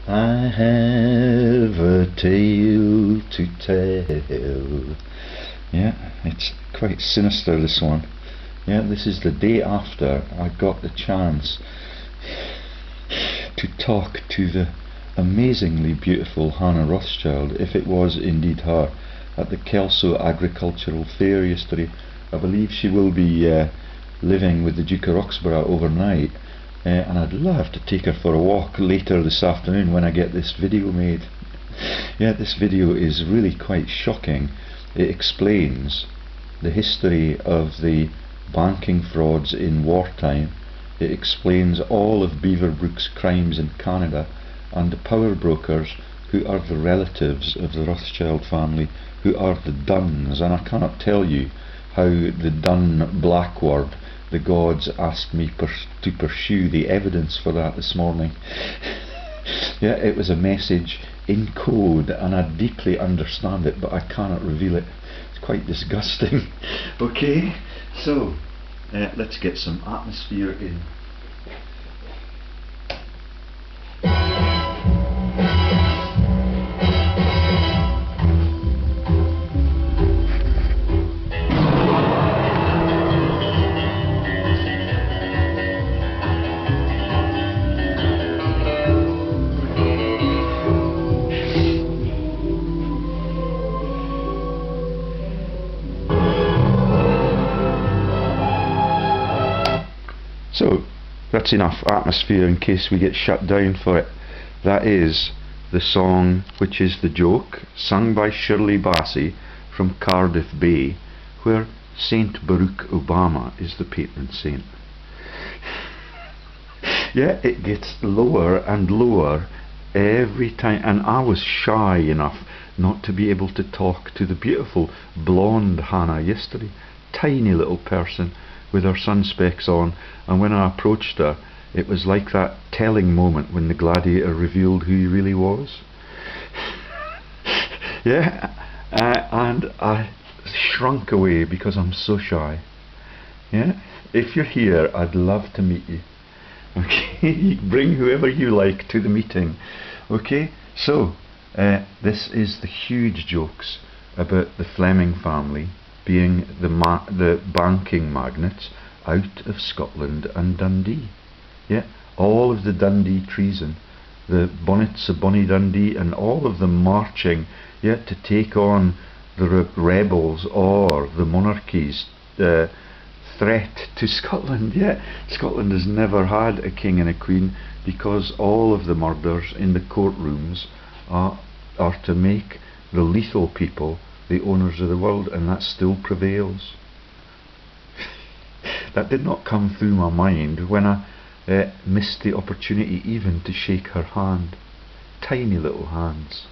I have a tale to tell. Yeah, it's quite sinister, this one. Yeah, this is the day after I got the chance to talk to the amazingly beautiful Hannah Rothschild, if it was indeed her, at the Kelso Agricultural Fair yesterday. I believe she will be living with the Duke of Roxburgh overnight, and I'd love to take her for a walk later this afternoon when I get this video made. Yeah, this video is really quite shocking. It explains the history of the banking frauds in wartime. It explains all of Beaverbrook's crimes in Canada and the power brokers who are the relatives of the Rothschild family, who are the Dunns. And I cannot tell you how the Dunn black word, the gods asked me to pursue the evidence for that this morning. Yeah, it was a message in code, and I deeply understand it, but I cannot reveal it. It's quite disgusting. Okay, so let's get some atmosphere in. So, that's enough atmosphere in case we get shut down for it. That is the song which is the joke, sung by Shirley Bassey from Cardiff Bay, where Saint Barack Obama is the patron saint. Yeah, it gets lower and lower every time, and I was shy enough not to be able to talk to the beautiful blonde Hannah yesterday. Tiny little person with her sun specs on, and when I approached her, it was like that telling moment when the gladiator revealed who he really was. Yeah, and I shrunk away because I'm so shy. Yeah, if you're here, I'd love to meet you. Okay, bring whoever you like to the meeting. Okay, so this is the huge jokes about the Fleming family being the banking magnates out of Scotland and Dundee. Yeah, all of the Dundee treason, the bonnets of Bonnie Dundee, and all of them marching, yeah, to take on the rebels or the monarchy's threat to Scotland. Yeah, Scotland has never had a king and a queen because all of the murders in the courtrooms are to make the lethal people the owners of the world, and that still prevails. That did not come through my mind when I missed the opportunity even to shake her hand. Tiny little hands.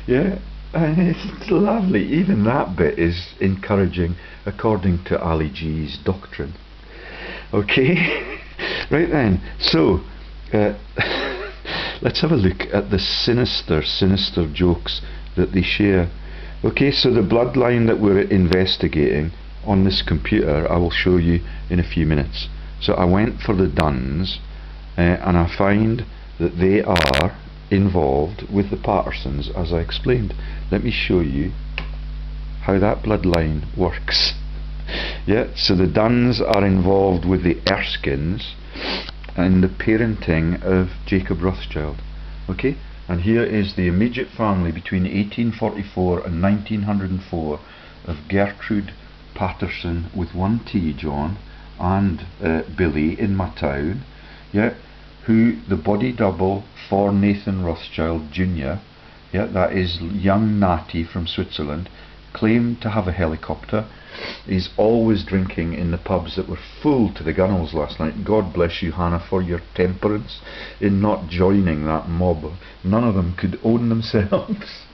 Yeah, it's lovely. Even that bit is encouraging according to Ali G's doctrine. Okay, right then, so let's have a look at the sinister jokes that they share. Okay, so the bloodline that we're investigating on this computer, I will show you in a few minutes. So I went for the Dunns, and I find that they are involved with the Pattersons, as I explained. Let me show you how that bloodline works. Yeah, so the Dunns are involved with the Erskines and the parenting of Jacob Rothschild. Okay, and here is the immediate family between 1844 and 1904 of Gertrude Patterson with one T, John, and Billy in my town. Yeah, who the body double for Nathan Rothschild Jr., yeah, that is young Natty from Switzerland, claimed to have a helicopter. He's always drinking in the pubs that were full to the gunnels last night. God bless you, Hannah, for your temperance in not joining that mob. None of them could own themselves.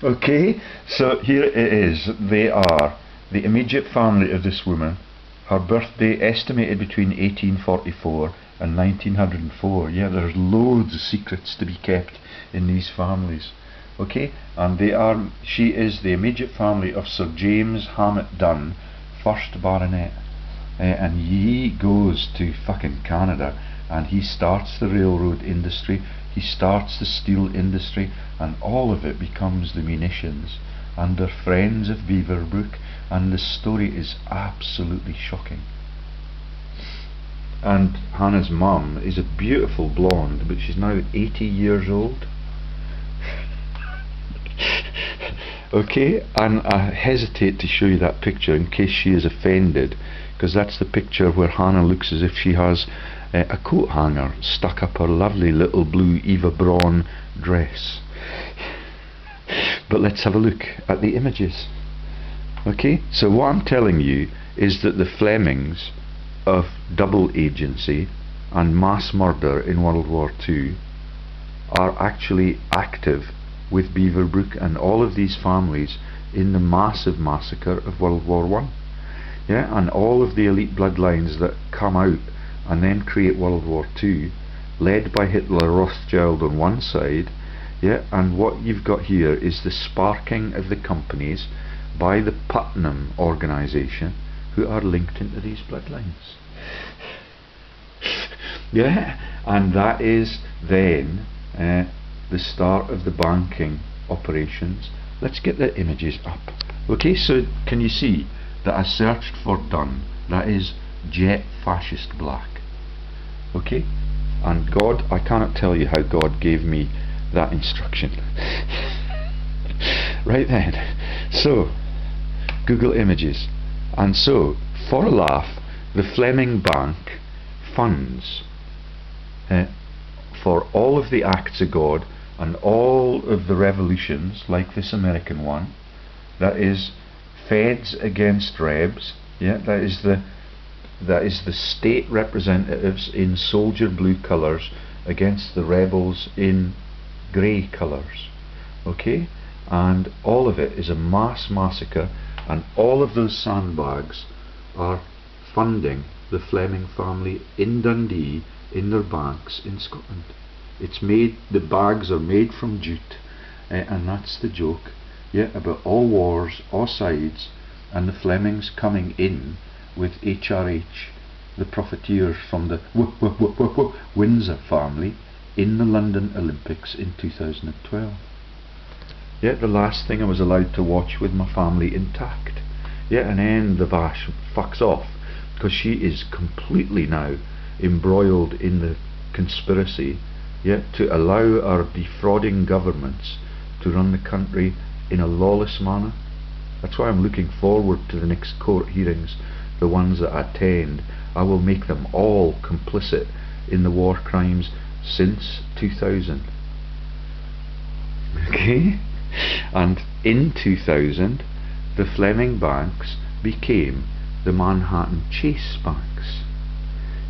Okay, so here it is. They are the immediate family of this woman. Her birthday estimated between 1844 and 1904. Yeah, there's loads of secrets to be kept in these families. Okay, and she is the immediate family of Sir James Hammett Dunn, 1st Baronet, and he goes to fucking Canada and he starts the railroad industry, he starts the steel industry, and all of it becomes the munitions, and they're friends of Beaverbrook, and the story is absolutely shocking. And Hannah's mum is a beautiful blonde, but she's now 80 years old. Okay, and I hesitate to show you that picture in case she is offended, because that's the picture where Hannah looks as if she has a coat hanger stuck up her lovely little blue Eva Braun dress. But let's have a look at the images. Okay, so what I'm telling you is that the Flemings of double agency and mass murder in World War II are actually active with Beaverbrook and all of these families in the massive massacre of World War I. Yeah, and all of the elite bloodlines that come out and then create World War II, led by Hitler, Rothschild on one side, yeah, and what you've got here is the sparking of the companies by the Putnam organisation, who are linked into these bloodlines. Yeah, and that is then the start of the banking operations. Let's get the images up. Okay, so can you see that I searched for Dunn? That is jet fascist black. Okay, and God, I cannot tell you how God gave me that instruction. Right then, so Google Images, and so for a laugh, the Fleming Bank funds for all of the acts of God and all of the revolutions, like this American one, that is Feds against Rebs. Yeah, that is the state representatives in soldier blue colours against the rebels in grey colours. Okay, and all of it is a mass massacre, and all of those sandbags are funding the Fleming family in Dundee in their banks in Scotland. It's made, the bags are made from jute, and that's the joke, yeah, about all wars, all sides, and the Flemings coming in with HRH, the profiteers from the Windsor family, in the London Olympics in 2012. Yeah, the last thing I was allowed to watch with my family intact. Yeah, and then the Vash fucks off, because she is completely now embroiled in the conspiracy, yeah, to allow our defrauding governments to run the country in a lawless manner. That's why I'm looking forward to the next court hearings, the ones that I attend. I will make them all complicit in the war crimes since 2000. Okay, and in 2000 the Fleming banks became the Manhattan Chase banks.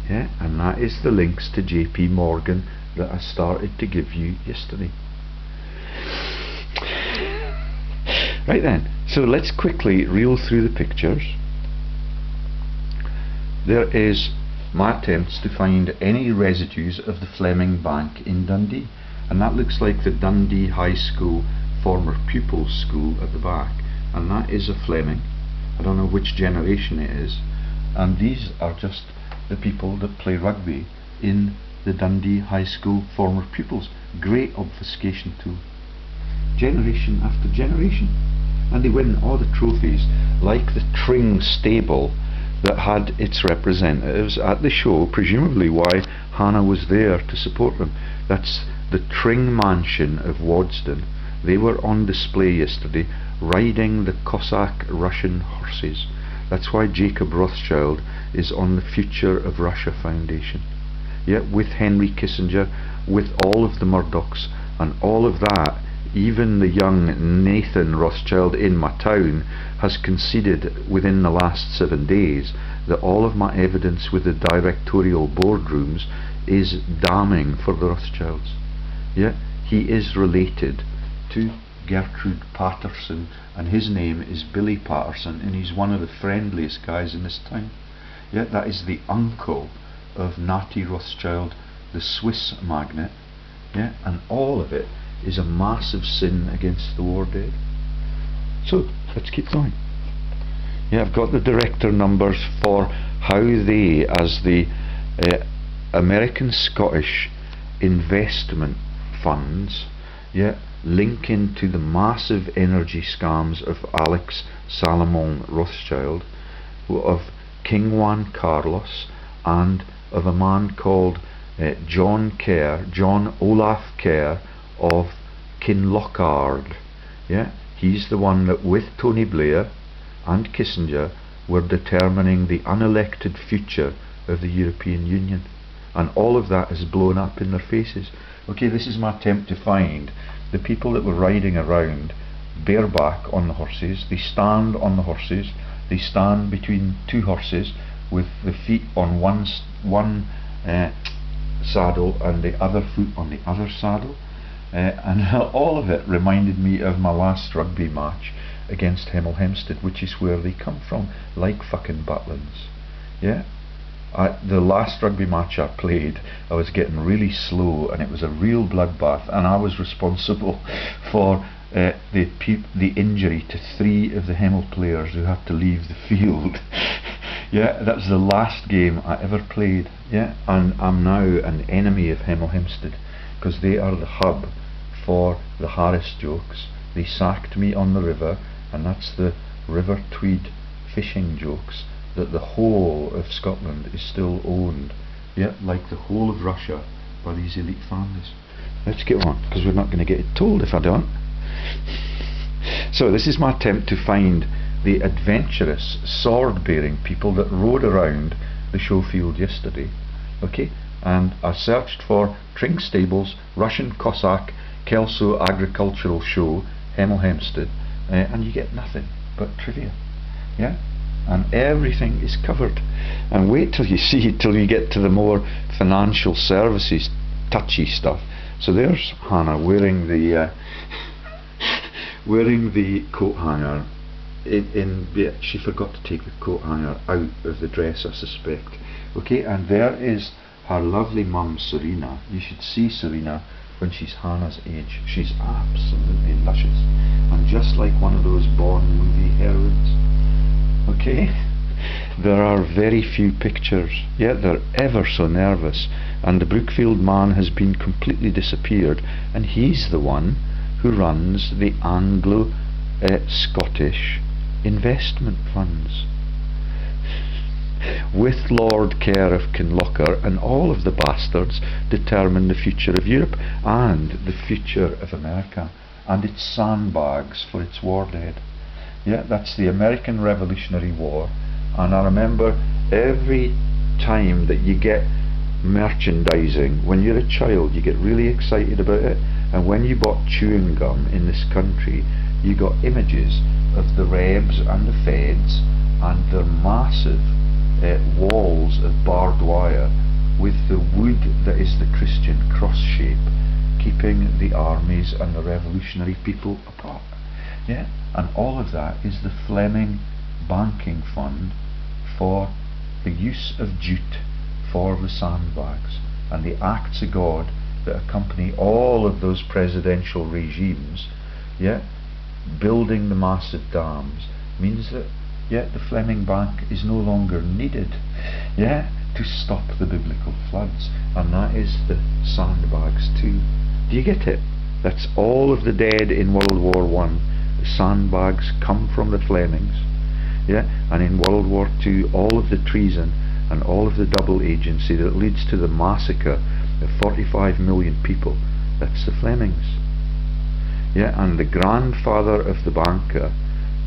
Yeah, and that is the links to JP Morgan that I started to give you yesterday. Right then, so let's quickly reel through the pictures. There is my attempts to find any residues of the Fleming Bank in Dundee, and that looks like the Dundee High School former pupils school at the back, and that is a Fleming. I don't know which generation it is, and these are just the people that play rugby in the Dundee High School former pupils. Great obfuscation tool, generation after generation, and they win all the trophies, like the Tring stable that had its representatives at the show, presumably why Hannah was there to support them. That's the Tring mansion of Wadston. They were on display yesterday riding the Cossack Russian horses. That's why Jacob Rothschild is on the Future of Russia Foundation. Yeah, with Henry Kissinger, with all of the Murdochs and all of that. Even the young Nathan Rothschild in my town has conceded within the last 7 days that all of my evidence with the directorial boardrooms is damning for the Rothschilds. Yeah, he is related to Gertrude Patterson, and his name is Billy Patterson, and he's one of the friendliest guys in this town. Yeah, that is the uncle of Natty Rothschild, the Swiss magnate. Yeah, and all of it is a massive sin against the war dead. So let's keep going. Yeah, I've got the director numbers for how they, as the American Scottish investment funds, yeah, linking to the massive energy scams of Alex Salomon Rothschild, of King Juan Carlos, and of a man called John Olaf Kerr of Kinlochard. Yeah, he's the one that with Tony Blair and Kissinger were determining the unelected future of the European Union, and all of that is blown up in their faces. Okay, this is my attempt to find the people that were riding around bareback on the horses. They stand on the horses, they stand between two horses with the feet on one saddle and the other foot on the other saddle, and all of it reminded me of my last rugby match against Hemel Hempstead, which is where they come from, like fucking Butlins. Yeah, the last rugby match I played, I was getting really slow and it was a real bloodbath, and I was responsible for the injury to 3 of the Hemel players who had to leave the field. Yeah, that was the last game I ever played. Yeah, and I'm now an enemy of Hemel Hempstead because they are the hub for the Harris jokes. They sacked me on the river, and that's the River Tweed fishing jokes, that the whole of Scotland is still owned, yeah, like the whole of Russia, by these elite families. Let's get on, because we're not going to get it told if I don't. So this is my attempt to find the adventurous, sword-bearing people that rode around the show field yesterday. Okay, and I searched for Tring Stables, Russian Cossack, Kelso Agricultural Show, Hemel Hempstead, and you get nothing but trivia. Yeah, and everything is covered. And wait till you see, till you get to the more financial services touchy stuff. So there's Hannah wearing the wearing the coat hanger. She forgot to take the coat hanger out of the dress, I suspect. Okay, and there is her lovely mum Serena. You should see Serena when she's Hannah's age. She's absolutely luscious, and just like one of those Bond movie heroines. Okay, there are very few pictures, yet they're ever so nervous, and the Brookfield man has been completely disappeared, and he's the one who runs the Anglo Scottish investment funds, with Lord Kerr of Kinlochard, and all of the bastards determine the future of Europe and the future of America and its sandbags for its war dead. Yeah, that's the American Revolutionary War. And I remember every time that you get merchandising, when you're a child you get really excited about it, and when you bought chewing gum in this country you got images of the Rebs and the Feds and their massive walls of barbed wire with the wood that is the Christian cross shape keeping the armies and the revolutionary people apart. Yeah, and all of that is the Fleming banking fund for the use of jute for the sandbags, and the acts of God that accompany all of those presidential regimes, yeah, building the massive dams, means that, yeah, the Fleming Bank is no longer needed, yeah, to stop the biblical floods, and that is the sandbags too. Do you get it? That's all of the dead in World War I. The sandbags come from the Flemings, yeah, and in World War II all of the treason and all of the double agency that leads to the massacre of 45 million people, that's the Flemings. Yeah, and the grandfather of the banker,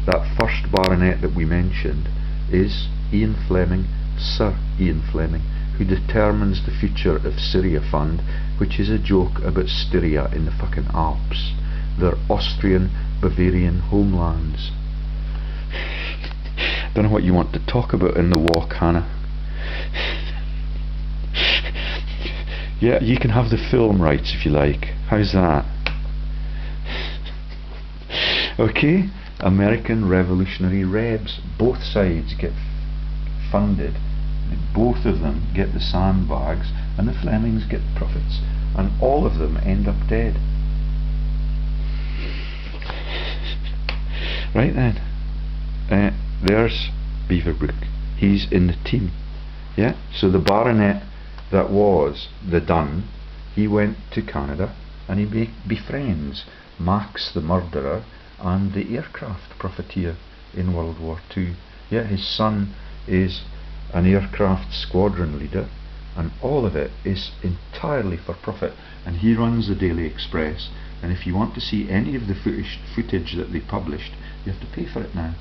that first baronet that we mentioned, is Ian Fleming, Sir Ian Fleming, who determines the future of Syria Fund, which is a joke about Styria in the fucking Alps, their Austrian Bavarian homelands. Don't know what you want to talk about in the walk, Hannah. Yeah, you can have the film rights if you like. How's that? Okay, American Revolutionary Rebs, both sides get funded, both of them get the sandbags, and the Flemings get the profits, and all of them end up dead. Right then, there's Beaverbrook. He's in the team. Yeah, so the baronet that was the Dunn, he went to Canada and he befriends Max the murderer and the aircraft profiteer in World War II. Yeah, his son is an aircraft squadron leader, and all of it is entirely for profit. And he runs the Daily Express, and if you want to see any of the footage that they published, you have to pay for it now.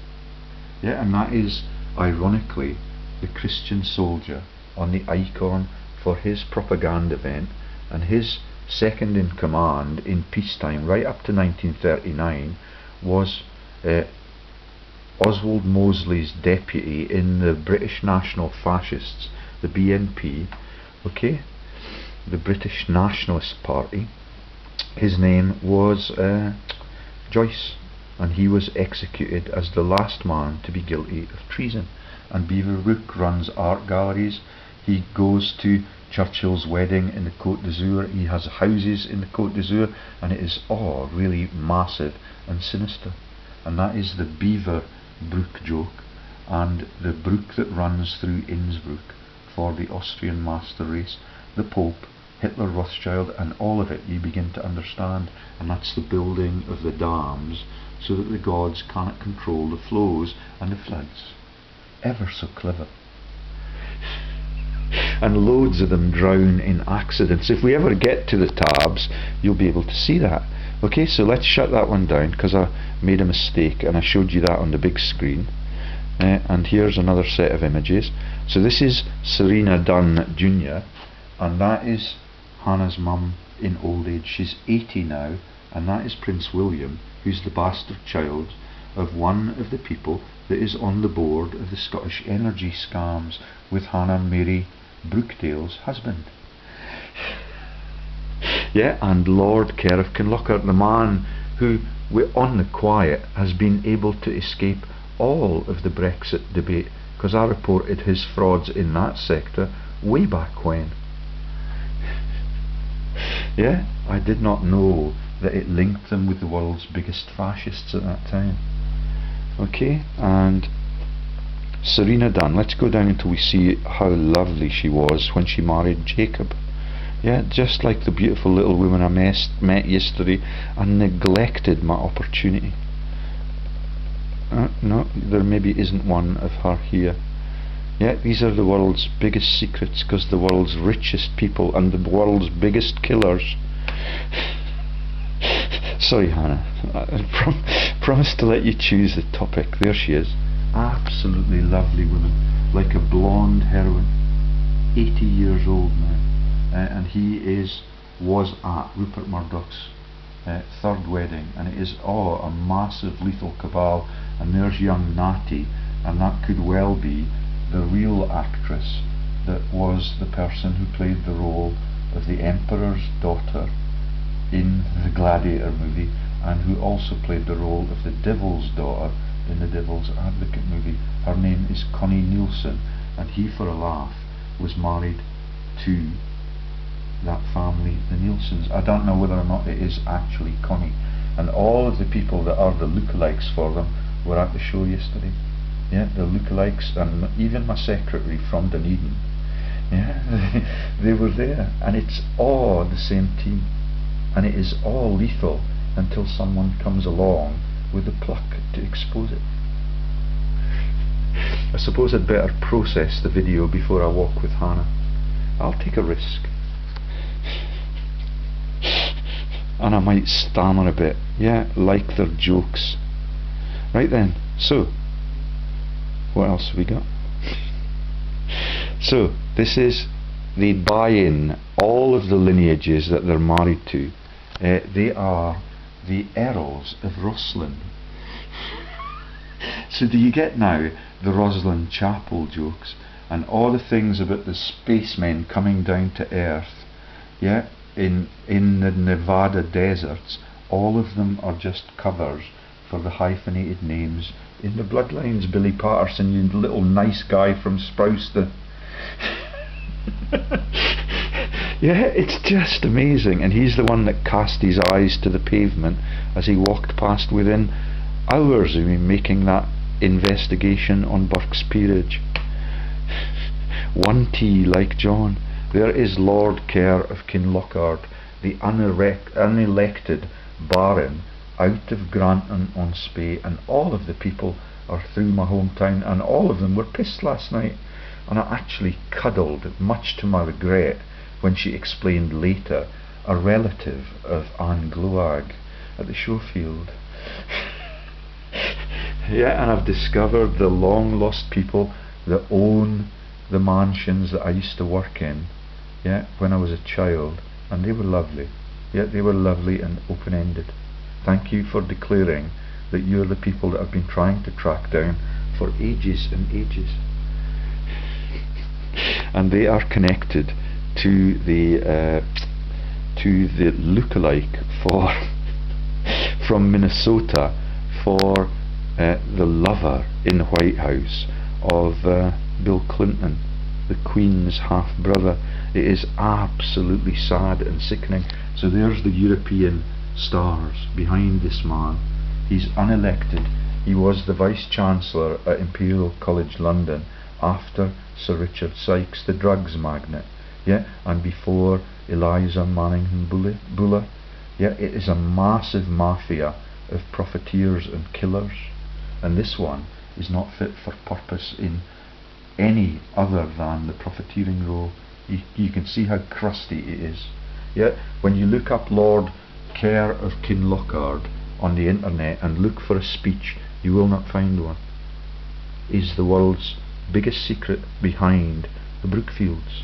Yeah, and that is ironically the Christian soldier on the icon for his propaganda event, and his second in command in peacetime right up to 1939 was Oswald Mosley's deputy in the British National Fascists, the BNP, okay, the British Nationalist Party. His name was Joyce, and he was executed as the last man to be guilty of treason. And Beaverbrook runs art galleries. He goes to Churchill's wedding in the Côte d'Azur. He has houses in the Côte d'Azur, and it is all really massive and sinister. And that is the Beaverbrook joke, and the brook that runs through Innsbruck for the Austrian master race, the Pope, Hitler, Rothschild, and all of it you begin to understand. And that's the building of the dams so that the gods cannot control the flows and the floods. Ever so clever. And loads of them drown in accidents. If we ever get to the tabs, you'll be able to see that. Okay, so let's shut that one down because I made a mistake and I showed you that on the big screen. And here's another set of images. So this is Serena Dunn Jr. and that is Hannah's mum in old age. She's 80 now, and that is Prince William, who's the bastard child of one of the people that is on the board of the Scottish energy scams with Hannah Mary Brookdale's husband. Yeah, and Lord Kerr of Kinlochard, the man who, on the quiet, has been able to escape all of the Brexit debate, because I reported his frauds in that sector way back when. Yeah, I did not know that it linked them with the world's biggest fascists at that time. Okay, and Serena Dunn, let's go down until we see how lovely she was when she married Jacob. Yeah, just like the beautiful little woman I met yesterday and neglected my opportunity. No, there maybe isn't one of her here. Yeah, these are the world's biggest secrets, because the world's richest people and the world's biggest killers. Sorry, Hannah, I promised to let you choose the topic. There she is. Absolutely lovely woman, like a blonde heroine, 80 years old now. And he was at Rupert Murdoch's third wedding, and it is a massive lethal cabal. And there's young Natty, and that could well be the real actress that was the person who played the role of the Emperor's daughter in the Gladiator movie, and who also played the role of the Devil's daughter in the Devil's Advocate movie. Her name is Connie Nielsen, and he, for a laugh, was married to that family, the Nielsens. I don't know whether or not it is actually Connie. And all of the people that are the lookalikes for them were at the show yesterday. Yeah, the lookalikes, and even my secretary from Dunedin. Yeah, they were there, and it's all the same team, and it is all lethal until someone comes along with the pluck to expose it. I suppose I'd better process the video before I walk with Hannah. I'll take a risk. And I might stammer a bit. Yeah, like their jokes. Right then, so what else have we got? So this is, they buy in all of the lineages that they're married to. They are the Earls of Rosslyn. So do you get now the Rosslyn Chapel jokes and all the things about the spacemen coming down to Earth? Yeah, in the Nevada deserts. All of them are just covers for the hyphenated names in the Bloodlines. Billy Patterson, you little nice guy from Sprouston. Yeah, it's just amazing. And he's the one that cast his eyes to the pavement as he walked past within hours of me making that investigation on Burke's peerage. 1T like John. There is Lord Kerr of Kinlochard, the unelected Baron, out of Granton-on-Spey, and all of the people are through my hometown, and all of them were pissed last night. And I actually cuddled, much to my regret, when she explained later, a relative of Anglo at the Showfield. Yeah, and I've discovered the long lost people that own the mansions that I used to work in, yeah, when I was a child, and they were lovely. Yeah, they were lovely and open-ended. Thank you for declaring that you're the people that I've been trying to track down for ages and ages. And they are connected to the lookalike for from Minnesota for the lover in the White House of Bill Clinton, the Queen's half-brother. It is absolutely sad and sickening. So there's the European stars behind this man. He's unelected. He was the Vice-Chancellor at Imperial College London after Sir Richard Sykes, the drugs magnate, yeah, and before Eliza Manningham Buller. Yeah, it is a massive mafia of profiteers and killers, and this one is not fit for purpose in any other than the profiteering role. You can see how crusty it is. Yeah, when you look up Lord Kerr of Kinlochard on the internet and look for a speech, you will not find one. Is the world's biggest secret behind the Brookfields.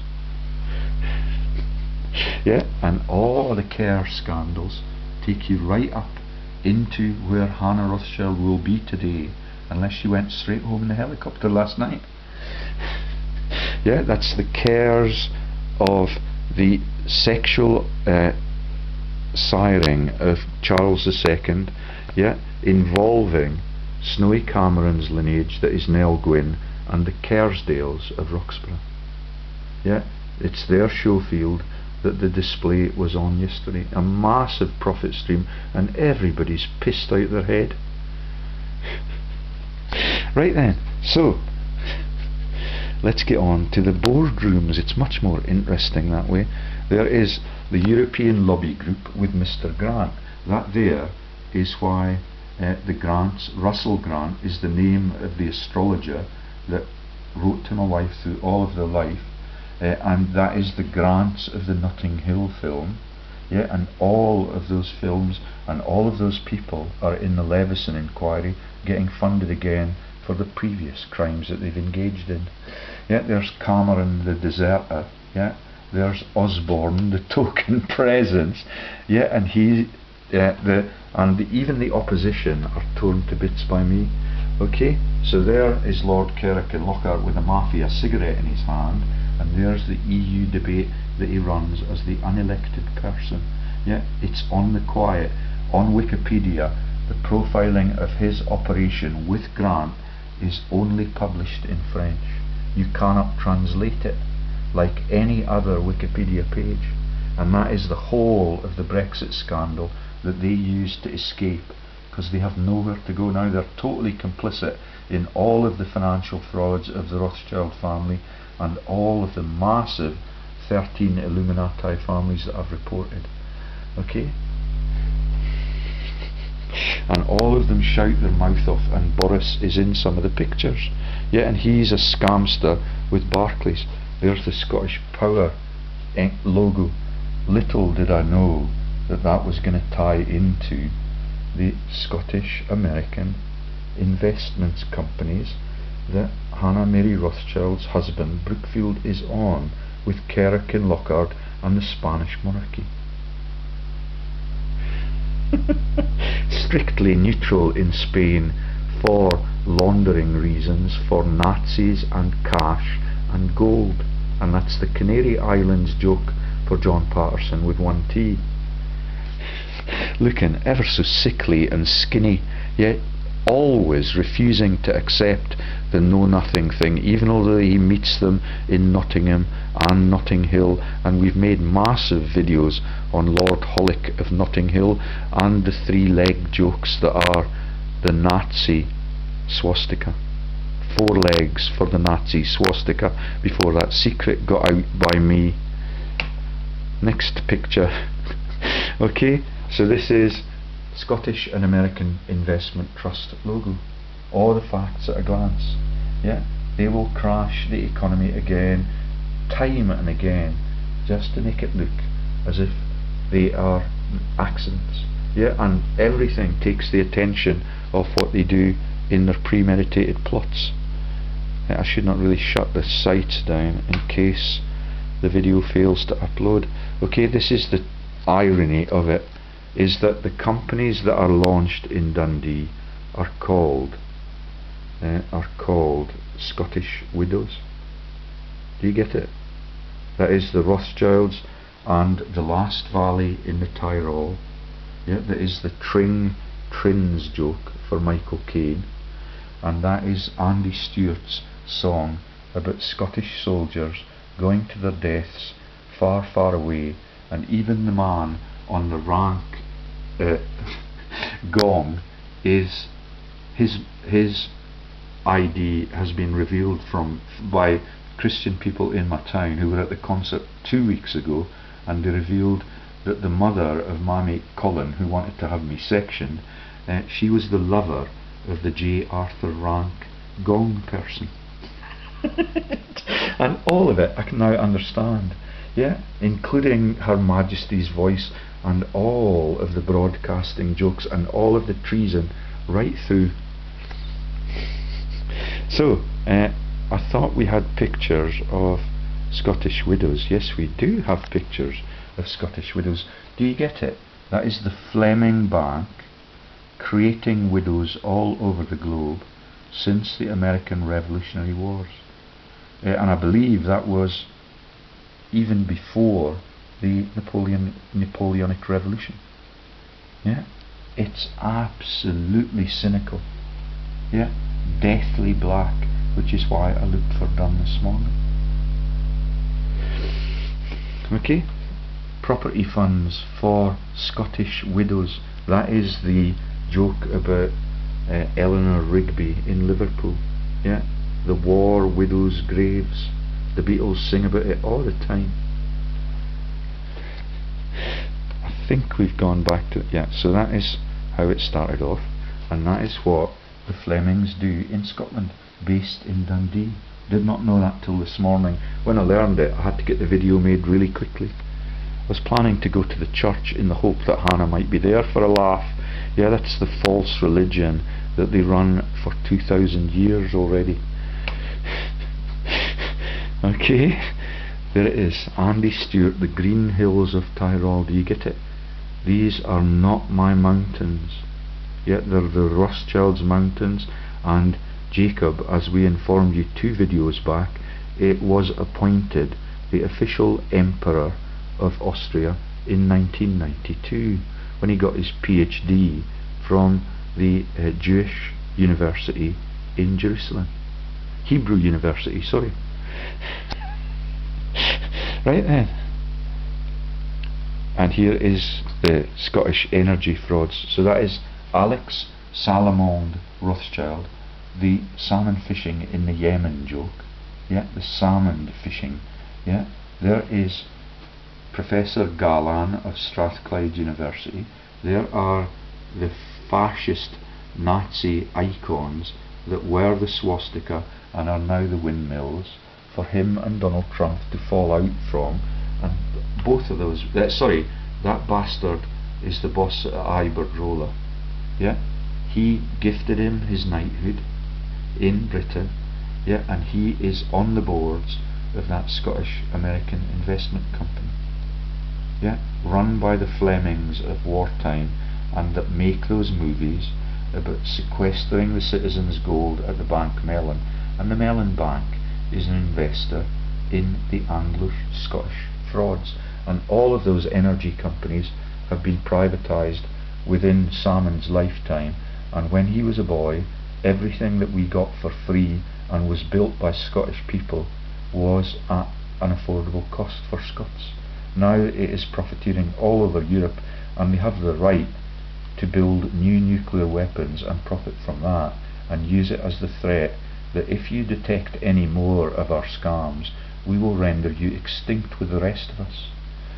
Yeah, and all the Kerr scandals take you right up into where Hannah Rothschild will be today, unless she went straight home in the helicopter last night. Yeah, that's the Kerrs of the sexual siring of Charles II, yeah, involving Snowy Cameron's lineage, that is Nell Gwyn, and the Kerrsdales of Roxburgh. Yeah, it's their Showfield that the display was on yesterday. A massive profit stream, and everybody's pissed out their head. Right then, so let's get on to the boardrooms. It's much more interesting that way. There is the European lobby group with Mr. Grant. That there is why the Grants, Russell Grant is the name of the astrologer that wrote to my wife through all of their life, and that is the Grants of the Notting Hill film. Yeah, and all of those films and all of those people are in the Leveson inquiry, getting funded again for the previous crimes that they've engaged in. Yeah, there's Cameron the deserter. Yeah, there's Osborne the token presence. Yeah, and he, even the opposition are torn to bits by me. Okay, so there is Lord Kerr of Kinlochard with a MAFIA cigarette in his hand, and there's the EU debate that he runs as the unelected person. Yeah, it's on the quiet. On Wikipedia, the profiling of his operation with Grant is only published in French. You cannot translate it like any other Wikipedia page, and that is the whole of the Brexit scandal that they used to escape, because they have nowhere to go now. They're totally complicit in all of the financial frauds of the Rothschild family and all of the massive 13 Illuminati families that I've reported. Okay? And all of them shout their mouth off, and Boris is in some of the pictures. Yeah, and he's a scamster with Barclays. There's the Scottish Power logo. Little did I know that that was going to tie into the Scottish American investments companies that Hannah Mary Rothschild's husband Brookfield is on with Kerr of Kinlochard and the Spanish monarchy. Strictly neutral in Spain for laundering reasons, for Nazis and cash and gold, and that's the Canary Islands joke for John Patterson with one T. Looking ever so sickly and skinny, yet always refusing to accept the know-nothing thing, even although he meets them in Nottingham and Notting Hill, and we've made massive videos on Lord Hollick of Notting Hill and the three-leg jokes that are the Nazi swastika. 4 legs for the Nazi swastika before that secret got out by me. Next picture. Okay, so this is Scottish and American Investment Trust logo. All the facts at a glance. Yeah, they will crash the economy again, time and again, just to make it look as if they are accidents. Yeah, and everything takes the attention of what they do in their premeditated plots. I should not really shut the sites down in case the video fails to upload. Okay, this is the irony of it, is that the companies that are launched in Dundee are called Scottish Widows. Do you get it? That is the Rothschilds and the last valley in the Tyrol. Yeah, that is the Trins joke for Michael Caine, and that is Andy Stewart's song about Scottish soldiers going to their deaths far, far away, and even the man on the rank gong is his ID has been revealed by Christian people in my town who were at the concert 2 weeks ago, and they revealed that the mother of my mate Colin, who wanted to have me sectioned, she was the lover of the J. Arthur Rank gong person. And all of it I can now understand, yeah, including Her Majesty's voice and all of the broadcasting jokes and all of the treason right through. So I thought we had pictures of Scottish widows. Yes, we do have pictures of Scottish widows. Do you get it? That is the Fleming Bank creating widows all over the globe since the American Revolutionary Wars. And I believe that was even before the Napoleonic Revolution. Yeah, it's absolutely cynical. Yeah, deathly black, which is why I looked for Dunn this morning. Okay, property funds for Scottish widows. That is the joke about Eleanor Rigby in Liverpool. Yeah, the war widows' graves. The Beatles sing about it all the time. I think we've gone back to, yeah, so that is how it started off, and that is what the Flemings do in Scotland, based in Dundee. Did not know that till this morning. When I learned it, I had to get the video made really quickly. I was planning to go to the church in the hope that Hannah might be there for a laugh. Yeah, that's the false religion that they run for 2,000 years already. Okay, there it is, Andy Stewart, the Green Hills of Tyrol. Do you get it? These are not my mountains, yet they're the Rothschild's mountains, and Jacob, as we informed you 2 videos back, it was appointed the official emperor of Austria in 1992 when he got his PhD from the Jewish University in Jerusalem. Hebrew University, sorry. Right then. And here is the Scottish energy frauds. So that is Alex Salomond Rothschild, the salmon fishing in the Yemen joke. Yeah, the salmon fishing. Yeah, there is Professor Galan of Strathclyde University. There are the fascist Nazi icons that were the swastika and are now the windmills for him and Donald Trump to fall out from. And both of those, that bastard is the boss at Iberdrola. Yeah, he gifted him his knighthood in Britain. Yeah, and he is on the boards of that Scottish American investment company. Yeah, run by the Flemings of wartime, and that make those movies about sequestering the citizens' gold at the Bank Melon. And the Melon Bank is an investor in the Anglo-Scottish frauds, and all of those energy companies have been privatised within Salmon's lifetime. And when he was a boy, everything that we got for free and was built by Scottish people was at an affordable cost for Scots. Now it is profiteering all over Europe, and they have the right to build new nuclear weapons and profit from that, and use it as the threat that if you detect any more of our scams, we will render you extinct with the rest of us.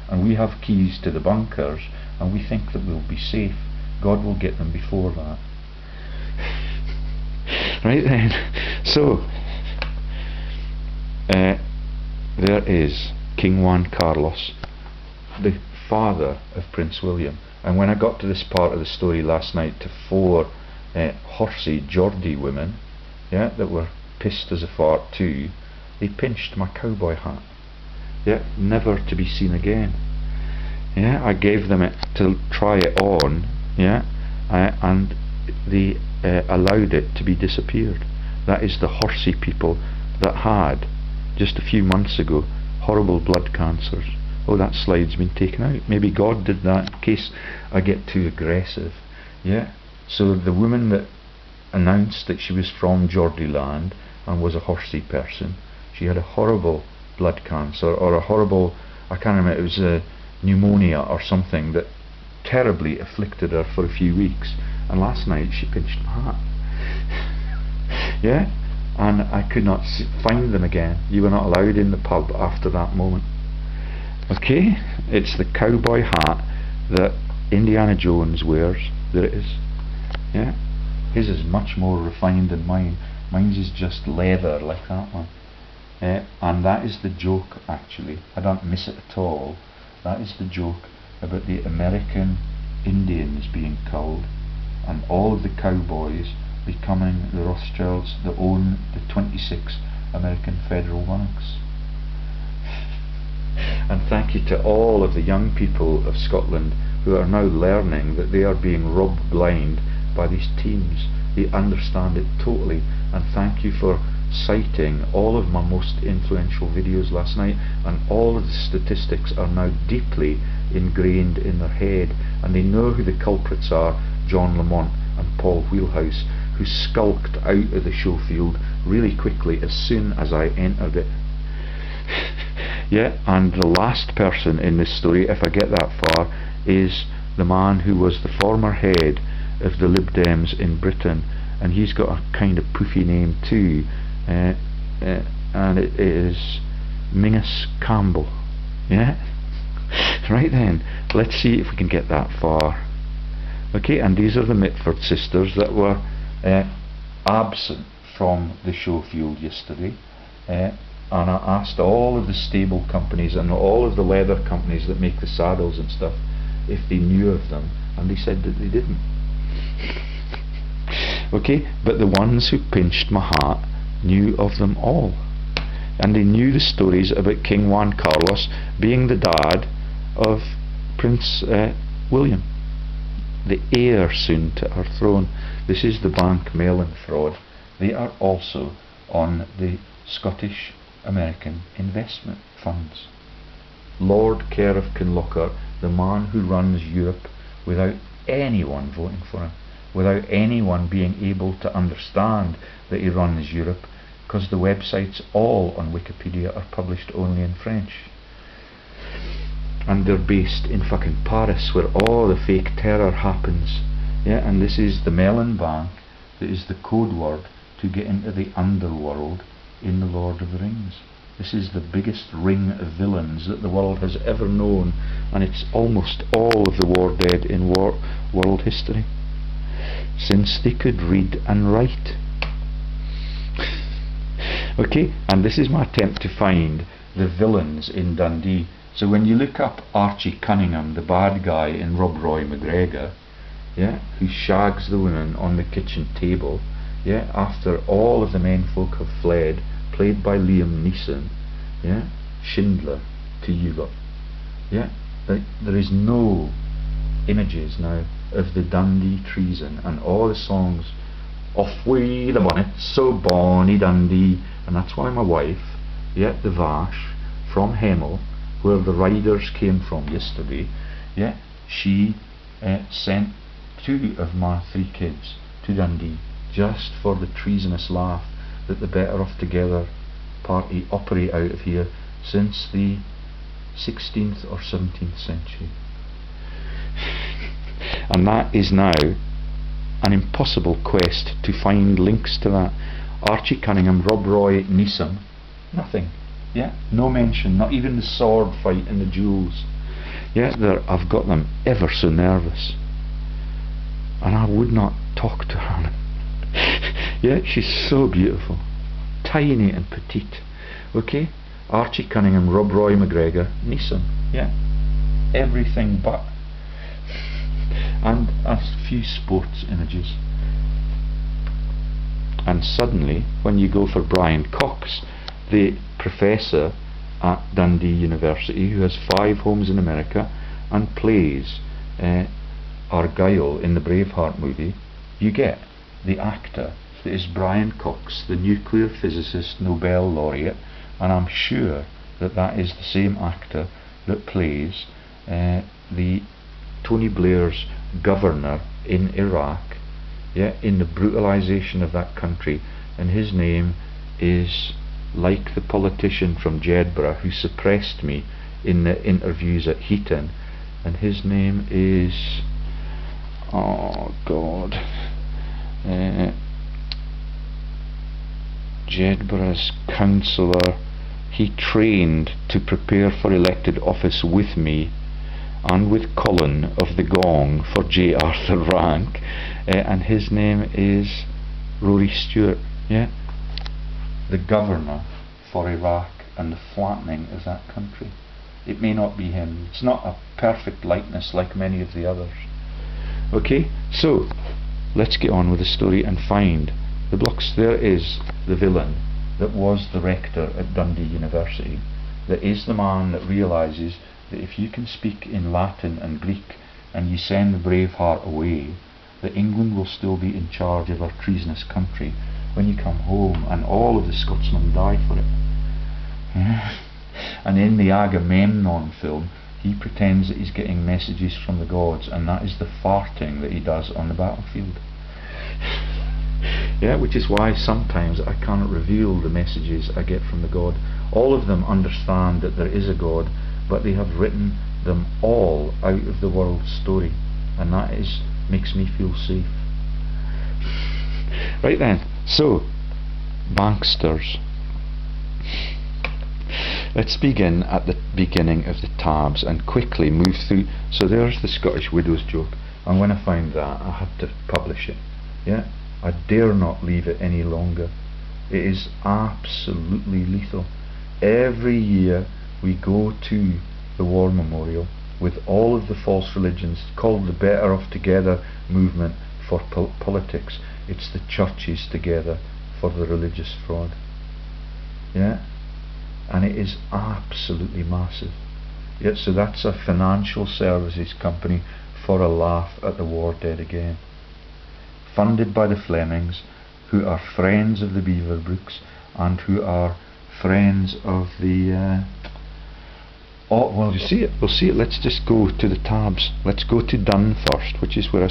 and we have keys to the bunkers, and we think that we'll be safe. God will get them before that. Right then, so there is King Juan Carlos, the father of Prince William. And when I got to this part of the story last night, to 4 horsey Geordie women, yeah, that were pissed as a fart too, they pinched my cowboy hat, yeah, never to be seen again. Yeah, I gave them it to try it on, yeah, and they allowed it to be disappeared. That is the horsey people that had, just a few months ago, horrible blood cancers. Oh, that slide's been taken out. Maybe God did that in case I get too aggressive. Yeah. So the woman that announced that she was from Geordie land and was a horsey person, she had a horrible blood cancer, or a horrible, I can't remember, it was a pneumonia or something that terribly afflicted her for a few weeks. And last night she pinched my hat. Yeah. And I could not find them again. You were not allowed in the pub after that moment. Okay, it's the cowboy hat that Indiana Jones wears. There it is. Yeah, his is much more refined than mine. Mine's is just leather like that one. And that is the joke, actually. I don't miss it at all. That is the joke about the American Indians being culled, and all of the cowboys becoming the Rothschilds that own the 26 American federal banks. And thank you to all of the young people of Scotland who are now learning that they are being robbed blind by these teams. They understand it totally, and thank you for citing all of my most influential videos last night, and all of the statistics are now deeply ingrained in their head, and they know who the culprits are: John Lamont and Paul Wheelhouse, who skulked out of the show field really quickly as soon as I entered it. Yeah, and the last person in this story, if I get that far, is the man who was the former head of the Lib Dems in Britain, and he's got a kind of poofy name too, and it is Mingus Campbell. Yeah. Right then, let's see if we can get that far. Okay, and these are the Mitford sisters that were absent from the show field yesterday, and I asked all of the stable companies and all of the leather companies that make the saddles and stuff if they knew of them, and they said that they didn't. Okay, but the ones who pinched my hat knew of them all, and they knew the stories about King Juan Carlos being the dad of Prince William, the heir soon to our throne. This is the bank Melon fraud. They are also on the Scottish American investment funds. Lord Kerr of Kinlochard, the man who runs Europe without anyone voting for him, without anyone being able to understand that he runs Europe, because the websites all on Wikipedia are published only in French. And they're based in fucking Paris, where all the fake terror happens. Yeah, and this is the Melon Bank that is the code word to get into the underworld in the Lord of the Rings. This is the biggest ring of villains that the world has ever known, and it's almost all of the war dead in world history, since they could read and write. Okay, and this is my attempt to find the villains in Dundee. So when you look up Archie Cunningham, the bad guy in Rob Roy McGregor, yeah, who shags the woman on the kitchen table, yeah, after all of the menfolk have fled, played by Liam Neeson, yeah, Schindler to you lot, yeah, there is no images now of the Dundee treason and all the songs, off wi' the bonnet, so bonny Dundee, and that's why my wife, yeah, the Vash from Hemel, where the riders came from yesterday, yeah, she sent 2 of my 3 kids to Dundee just for the treasonous laugh that the Better Off Together party operate out of here since the 16th or 17th century. And that is now an impossible quest to find links to that. Archie Cunningham, Rob Roy, Neeson, nothing. Yeah, no mention, not even the sword fight and the jewels. Yeah, I've got them ever so nervous, and I would not talk to her. Yeah, she's so beautiful, tiny and petite. Okay, Archie Cunningham, Rob Roy McGregor, Neeson. Yeah, everything but. And a few sports images. And suddenly, when you go for Brian Cox, the professor at Dundee University, who has 5 homes in America and plays Argyle in the Braveheart movie, you get the actor that is Brian Cox, the nuclear physicist Nobel laureate, and I'm sure that that is the same actor that plays the Tony Blair's governor in Iraq, yeah, in the brutalization of that country, and his name is like the politician from Jedburgh who suppressed me in the interviews at Heaton, and his name is, oh God, Jedburgh's councillor. He trained to prepare for elected office with me and with Colin of the Gong for J. Arthur Rank, and his name is Rory Stewart, yeah, the governor for Iraq and the flattening of that country. It may not be him, it's not a perfect likeness like many of the others. Okay, so let's get on with the story and find the blocks. There is the villain that was the rector at Dundee University, that is the man that realises that if you can speak in Latin and Greek and you send the Braveheart away, that England will still be in charge of our treasonous country when you come home, and all of the Scotsmen die for it. Yeah. And in the Agamemnon film, he pretends that he's getting messages from the gods, and that is the farting that he does on the battlefield. Yeah, which is why sometimes I cannot reveal the messages I get from the God. All of them understand that there is a God, but they have written them all out of the world's story, and that makes me feel safe. Right then, so banksters. Let's begin at the beginning of the tabs and quickly move through. So there's the Scottish Widows joke, and when I found that, I had to publish it. Yeah, I dare not leave it any longer. It is absolutely lethal. Every year we go to the War Memorial with all of the false religions, called the Better Off Together movement for politics. It's the churches together for the religious fraud. Yeah, and it is absolutely massive. Yeah, so that's a financial services company for a laugh at the war dead again, funded by the Flemings, who are friends of the Beaverbrooks and who are friends of the oh, well, you see it, we'll see it. Let's just go to the tabs. Let's go to Dunn first, which is where I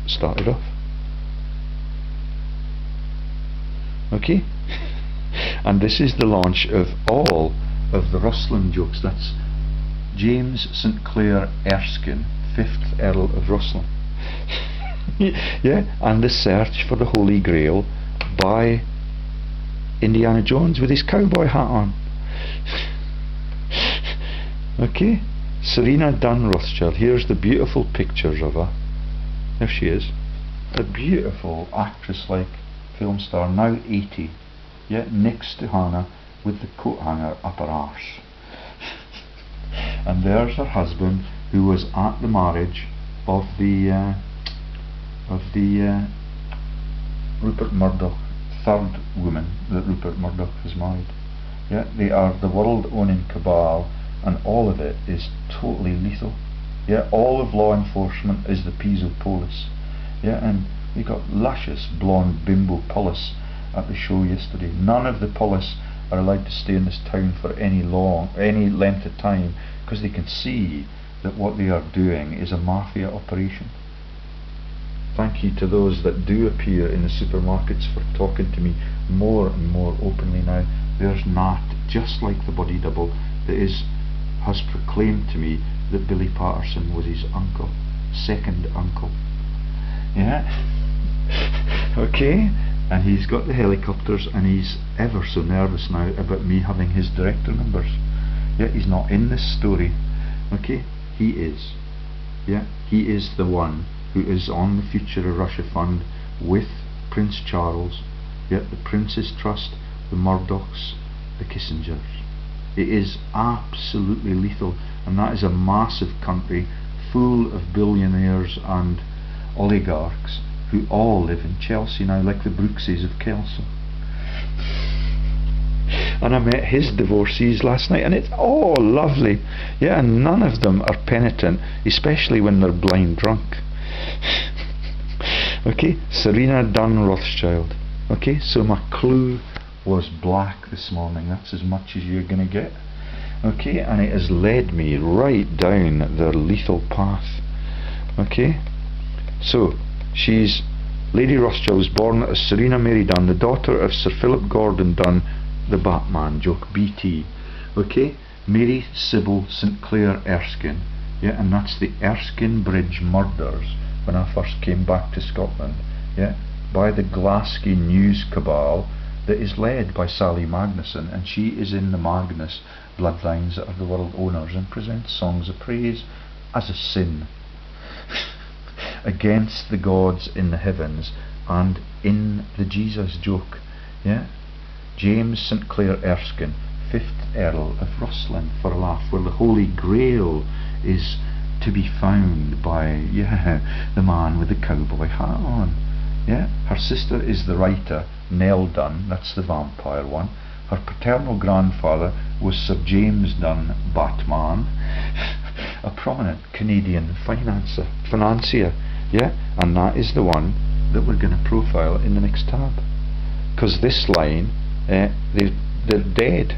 started off. Okay. And this is the launch of all of the rustling jokes. That's James St Clair Erskine, 5th Earl of Rustling. Yeah, and the search for the Holy Grail by Indiana Jones with his cowboy hat on. Okay, Serena Dunn Rothschild. Here's the beautiful pictures of her. There she is, a beautiful actress-like film star, now 80. Yeah, next to Hannah with the coat hanger up her arse. And there's her husband, who was at the marriage of the Rupert Murdoch, third woman that Rupert Murdoch has married. Yeah, they are the world-owning cabal, and all of it is totally lethal. Yeah, all of law enforcement is the peas of polis. Yeah, and we got luscious blonde bimbo polis at the show yesterday. None of the polis are allowed to stay in this town for any length of time, because they can see that what they are doing is a mafia operation. Thank you to those that do appear in the supermarkets for talking to me more and more openly now. There's Nat, just like the body double, that has proclaimed to me that Billy Patterson was his uncle, second uncle. Yeah. Okay, and he's got the helicopters, and he's ever so nervous now about me having his director numbers. Yeah, he's not in this story. Okay, he is. Yeah, he is the one who is on the Future of Russia Fund with Prince Charles, yeah, the Prince's Trust, the Murdochs, the Kissingers. It is absolutely lethal, and that is a massive country full of billionaires and oligarchs who all live in Chelsea now, like the Brookses of Kelso. And I met his divorcees last night, and it's all lovely. Yeah, and none of them are penitent, especially when they're blind drunk. Okay, Serena Dunn Rothschild. Okay, so my clue was black this morning. That's as much as you're going to get. Okay, and it has led me right down their lethal path. Okay, so she's Lady Rothschild was born as Serena Mary Dunn, the daughter of Sir Philip Gordon Dunn, the Batman joke, BT. Okay, Mary Sybil St Clair Erskine. Yeah, and that's the Erskine Bridge murders when I first came back to Scotland. Yeah, by the Glasgow news cabal that is led by Sally Magnuson, and she is in the Magnus bloodlines that are the world owners, and presents songs of praise as a sin against the gods in the heavens and in the Jesus joke. Yeah, James St Clair Erskine, 5th Earl of Rosslyn, for a laugh, where the Holy Grail is to be found by, yeah, the man with the cowboy hat on. Yeah, her sister is the writer Nell Dunn, that's the vampire one. Her paternal grandfather was Sir James Dunn, Batman, a prominent Canadian financier. Yeah, and that is the one that we're going to profile in the next tab, because this line, they're dead.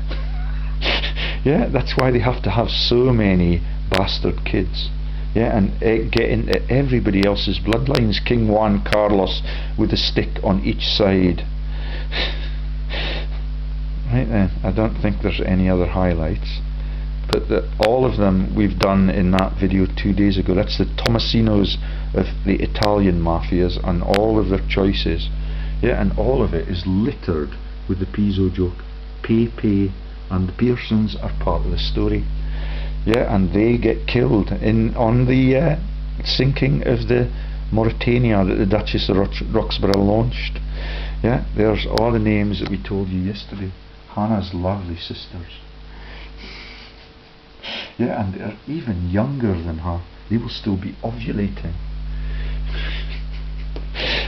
Yeah, that's why they have to have so many bastard kids. Yeah, and get into everybody else's bloodlines. King Juan Carlos with a stick on each side. Right then, I don't think there's any other highlights, but all of them we've done in that video 2 days ago. That's the Tomasinos of the Italian mafias and all of their choices. Yeah, and all of it is littered with the Piso joke. Pepe and the Pearsons are part of the story. Yeah, and they get killed on the sinking of the Mauritania that the Duchess of Roxburgh launched. Yeah, there's all the names that we told you yesterday. Hannah's lovely sisters. Yeah, and they're even younger than her. They will still be ovulating.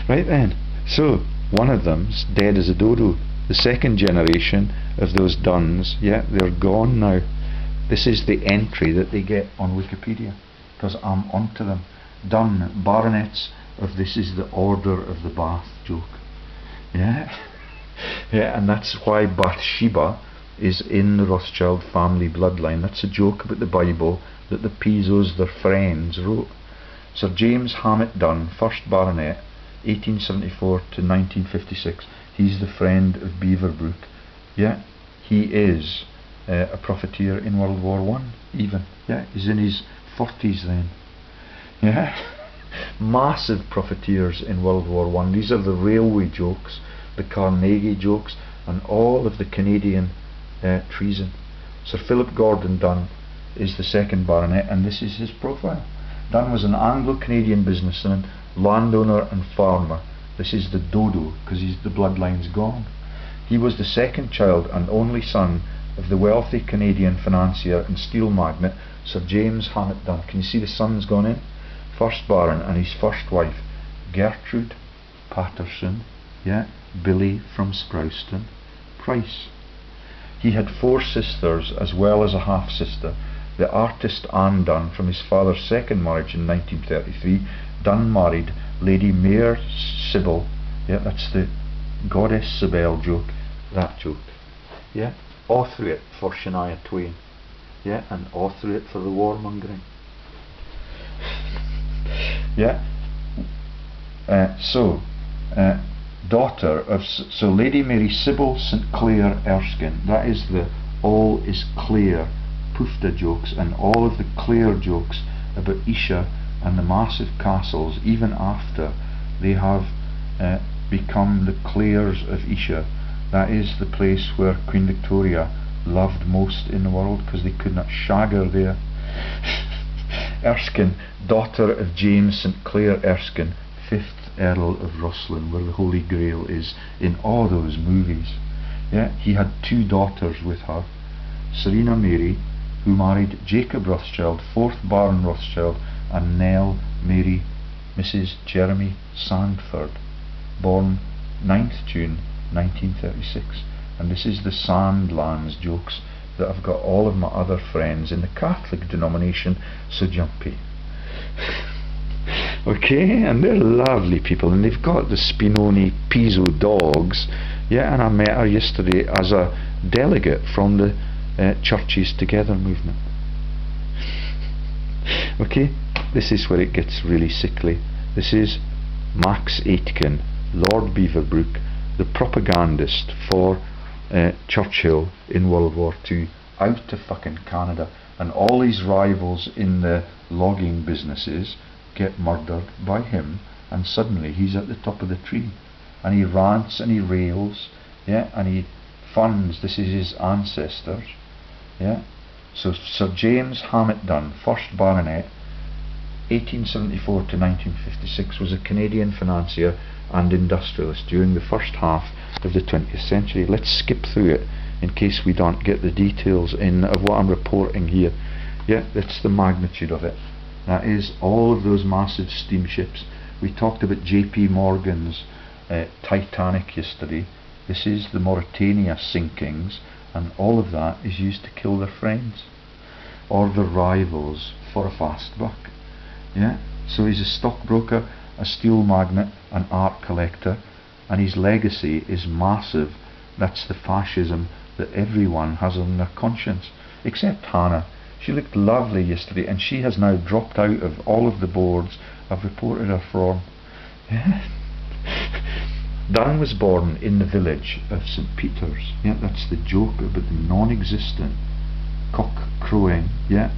Right then, so one of them's dead as a dodo. The second generation of those Dunns, yeah, they're gone now. This is the entry that they get on Wikipedia, because I'm onto them. Dunn, baronets of this is the Order of the Bath joke. Yeah, yeah, and that's why Bathsheba is in the Rothschild family bloodline. That's a joke about the Bible that the Pisos, their friends, wrote. Sir James Hammett Dunn, 1st Baronet, 1874 to 1956. He's the friend of Beaverbrook. Yeah, he is a profiteer in World War I, even. Yeah, he's in his 40s then. Yeah, massive profiteers in World War I. These are the railway jokes, the Carnegie jokes, and all of the Canadian treason. Sir Philip Gordon Dunn is the 2nd Baronet, and this is his profile. Dunn was an Anglo-Canadian businessman, landowner and farmer. This is the dodo, because the bloodline's gone. He was the 2nd child and only son of the wealthy Canadian financier and steel magnate Sir James Hammett Dunn. Can you see the son's gone in? 1st Baron, and his first wife, Gertrude Patterson, yeah, Billy from Sprouston, Price. He had 4 sisters as well as a half-sister. The artist Anne Dunn, from his father's 2nd marriage in 1933, Dunn married Lady Mare Sybil. Yeah, that's the Goddess Sybil joke, that joke. Yeah, all through it for Shania Twain. Yeah, and all through it for the warmongering. Yeah, daughter of, so Lady Mary Sybil St Clair Erskine, that is the all is clear Pufta jokes, and all of the Clare jokes about Isha and the massive castles, even after they have become the Clares of Isha. That is the place where Queen Victoria loved most in the world, because they could not shag her there. Erskine, daughter of James St Clair Erskine, 5th Earl of Rosslyn, where the Holy Grail is in all those movies. Yeah, he had 2 daughters with her, Serena Mary, who married Jacob Rothschild, 4th Baron Rothschild, and Nell Mary, Mrs. Jeremy Sandford, born 9th June 1936. And this is the Sandlands jokes that I've got all of my other friends in the Catholic denomination so jumpy. Okay, and they're lovely people, and they've got the Spinoni Piso dogs. Yeah, and I met her yesterday as a delegate from the Churches Together movement. Okay, this is where it gets really sickly. This is Max Aitken, Lord Beaverbrook, the propagandist for Churchill in World War II, out to fucking Canada, and all his rivals in the logging businesses get murdered by him, and suddenly he's at the top of the tree, and he rants and he rails, yeah, and he funds, this is his ancestors, yeah. So Sir James Hammett Dunn, 1st Baronet, 1874 to 1956, was a Canadian financier and industrialist during the first half of the 20th century. Let's skip through it in case we don't get the details in of what I'm reporting here. Yeah, that's the magnitude of it. That is all of those massive steamships. We talked about JP Morgan's Titanic yesterday. This is the Mauritania sinkings, and all of that is used to kill their friends or their rivals for a fast buck. Yeah, so he's a stockbroker, a steel magnate, an art collector, and his legacy is massive. That's the fascism that everyone has on their conscience, except Hannah. She looked lovely yesterday, and she has now dropped out of all of the boards I've reported her from. Yeah. Dunn was born in the village of St Peter's. Yeah, that's the joke about the non-existent cock crowing, yeah,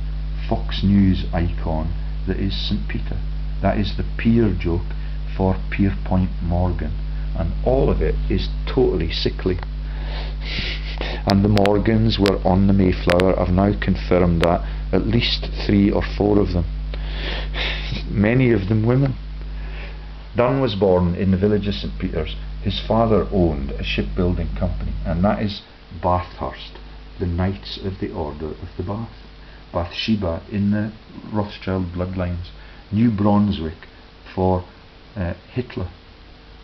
Fox News icon that is St Peter. That is the Pier joke for Pierpont Morgan, and all of it is totally sickly. And the Morgans were on the Mayflower. I've now confirmed that, at least 3 or 4 of them, many of them women. Dunn was born in the village of St Peter's. His father owned a shipbuilding company, and that is Bathurst, the Knights of the Order of the Bath. Bathsheba in the Rothschild bloodlines. New Brunswick for Hitler,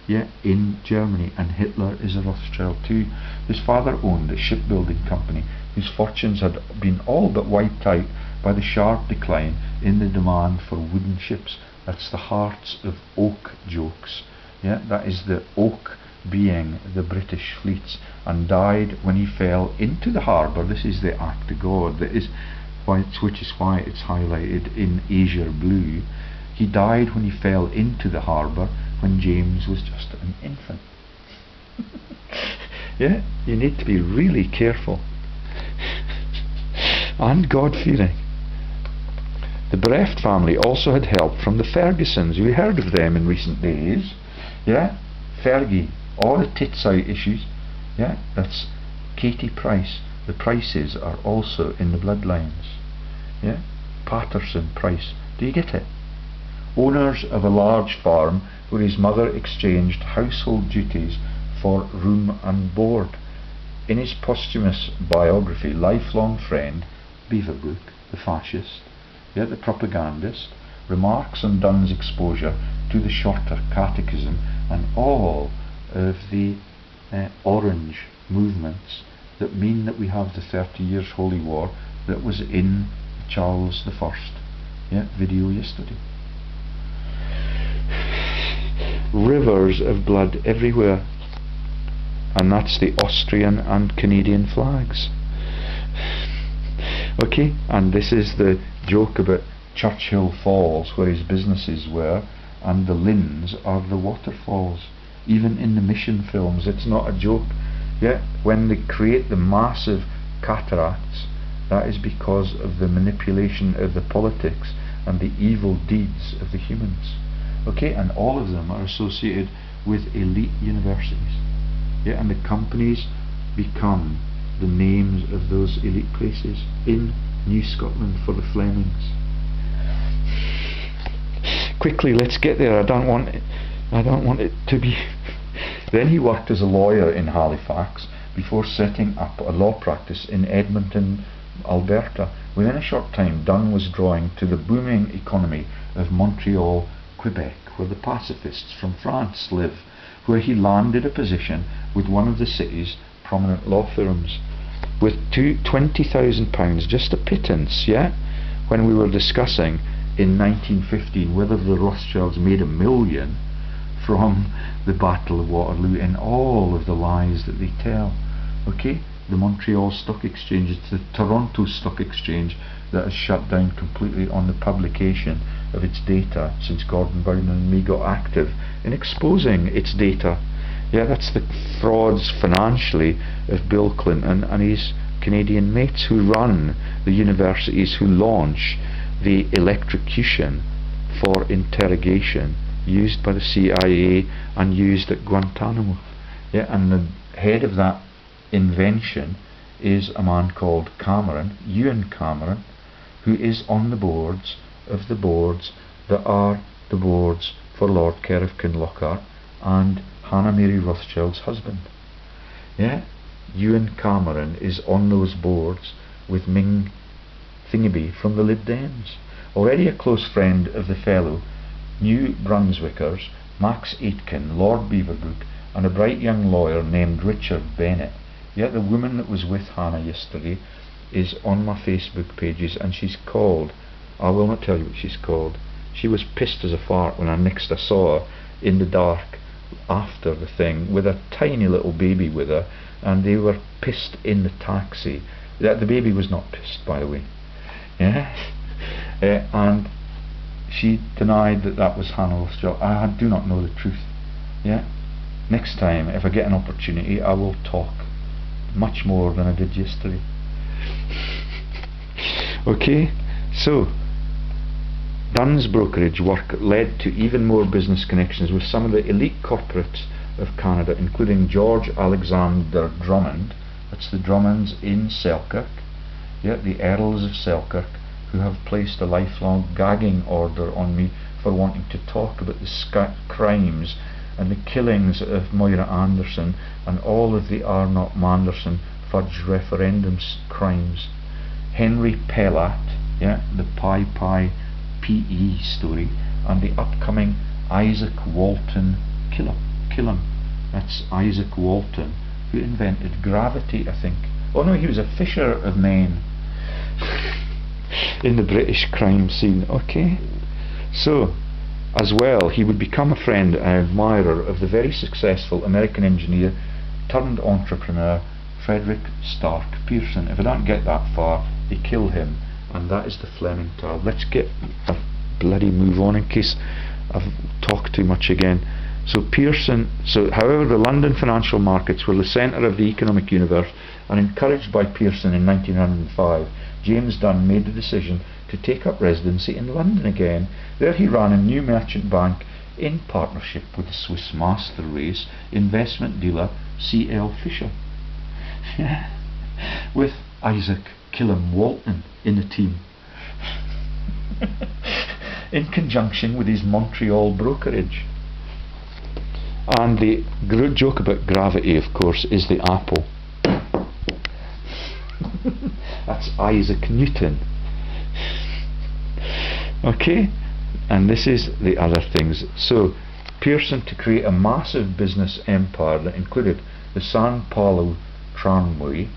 yeah, in Germany, and Hitler is a Rothschild too. His father owned a shipbuilding company whose fortunes had been all but wiped out by the sharp decline in the demand for wooden ships. That's the Hearts of Oak jokes. Yeah, that is the oak being the British fleets, and died when he fell into the harbour. This is the act of God, that is which is why it's highlighted in azure blue. He died when he fell into the harbour when James was just an infant. Yeah, you need to be really careful and God-fearing. The Breft family also had help from the Fergusons. We heard of them in recent days. Yeah, Fergie, all the tits out issues. Yeah, that's Katie Price. The Prices are also in the bloodlines. Yeah, Patterson Price. Do you get it? Owners of a large farm where his mother exchanged household duties for room and board. In his posthumous biography, lifelong friend Beaverbrook, the fascist, yeah, the propagandist, remarks on Dunn's exposure to the Shorter Catechism and all of the orange movements that mean that we have the 30 Years Holy War that was in Charles I, yeah, video yesterday. Rivers of blood everywhere, and that's the Austrian and Canadian flags. Okay, and this is the joke about Churchill Falls, where his businesses were, and the Lynns are the waterfalls. Even in the Mission films, it's not a joke. Yeah, when they create the massive cataracts, that is because of the manipulation of the politics and the evil deeds of the humans. Okay, and all of them are associated with elite universities. Yeah, and the companies become the names of those elite places in New Scotland for the Flemings. quickly, let's get there. I don't want it to be. Then he worked as a lawyer in Halifax before setting up a law practice in Edmonton, Alberta. Within a short time, Dunn was drawing to the booming economy of Montreal, Quebec, where the pacifists from France live, where he landed a position with one of the city's prominent law firms. With £20,000, just a pittance, yeah? When we were discussing in 1915 whether the Rothschilds made $1 million from the Battle of Waterloo and all of the lies that they tell. Okay? The Montreal Stock Exchange, it's the Toronto Stock Exchange that has shut down completely on the publication of its data since Gordon Brown and me got active in exposing its data. Yeah, that's the frauds financially of Bill Clinton and his Canadian mates who run the universities, who launch the electrocution for interrogation used by the CIA and used at Guantanamo. Yeah, and the head of that invention is a man called Cameron, Ewan Cameron, who is on the boards of the boards that are the boards for Lord Kerr of Kinlochard and Hannah Mary Rothschild's husband. Yeah, Ewan Cameron is on those boards with Ming Thingaby from the Lib Dems, already a close friend of the fellow New Brunswickers Max Aitken, Lord Beaverbrook, and a bright young lawyer named Richard Bennett. Yet the woman that was with Hannah yesterday is on my Facebook pages, and she's called, I will not tell you what she's called. She was pissed as a fart when I saw her in the dark after the thing with a tiny little baby with her, and they were pissed in the taxi. The baby was not pissed, by the way. Yeah, and she denied that was Hannah Rothschild. I do not know the truth. Yeah, next time if I get an opportunity I will talk much more than I did yesterday. Okay, so Dunn's brokerage work led to even more business connections with some of the elite corporates of Canada, including George Alexander Drummond. That's the Drummonds in Selkirk, yeah, the Earls of Selkirk, who have placed a lifelong gagging order on me for wanting to talk about the crimes and the killings of Moira Anderson and all of the Arnott Manderson fudge referendums crimes. Henry Pellat, yeah, the Pi PE story, and the upcoming Isaac Walton Killam. That's Isaac Walton, who invented gravity, I think. Oh no, he was a fisher of men in the British crime scene. Okay, so as well he would become a friend and admirer of the very successful American engineer turned entrepreneur Frederick Stark Pearson. If I don't get that far, they kill him, and that is the Fleming tale. Let's get a bloody move on in case I've talked too much again. So Pearson, however, the London financial markets were the centre of the economic universe, and encouraged by Pearson in 1905, James Dunn made the decision to take up residency in London again. There he ran a new merchant bank in partnership with the Swiss master race investment dealer C.L. Fisher, with Isaac Killam Walton in the team, in conjunction with his Montreal brokerage. And the joke about gravity, of course, is the apple. That's Isaac Newton. Okay, and this is the other things. So Pearson, to create a massive business empire that included the São Paulo Tramway,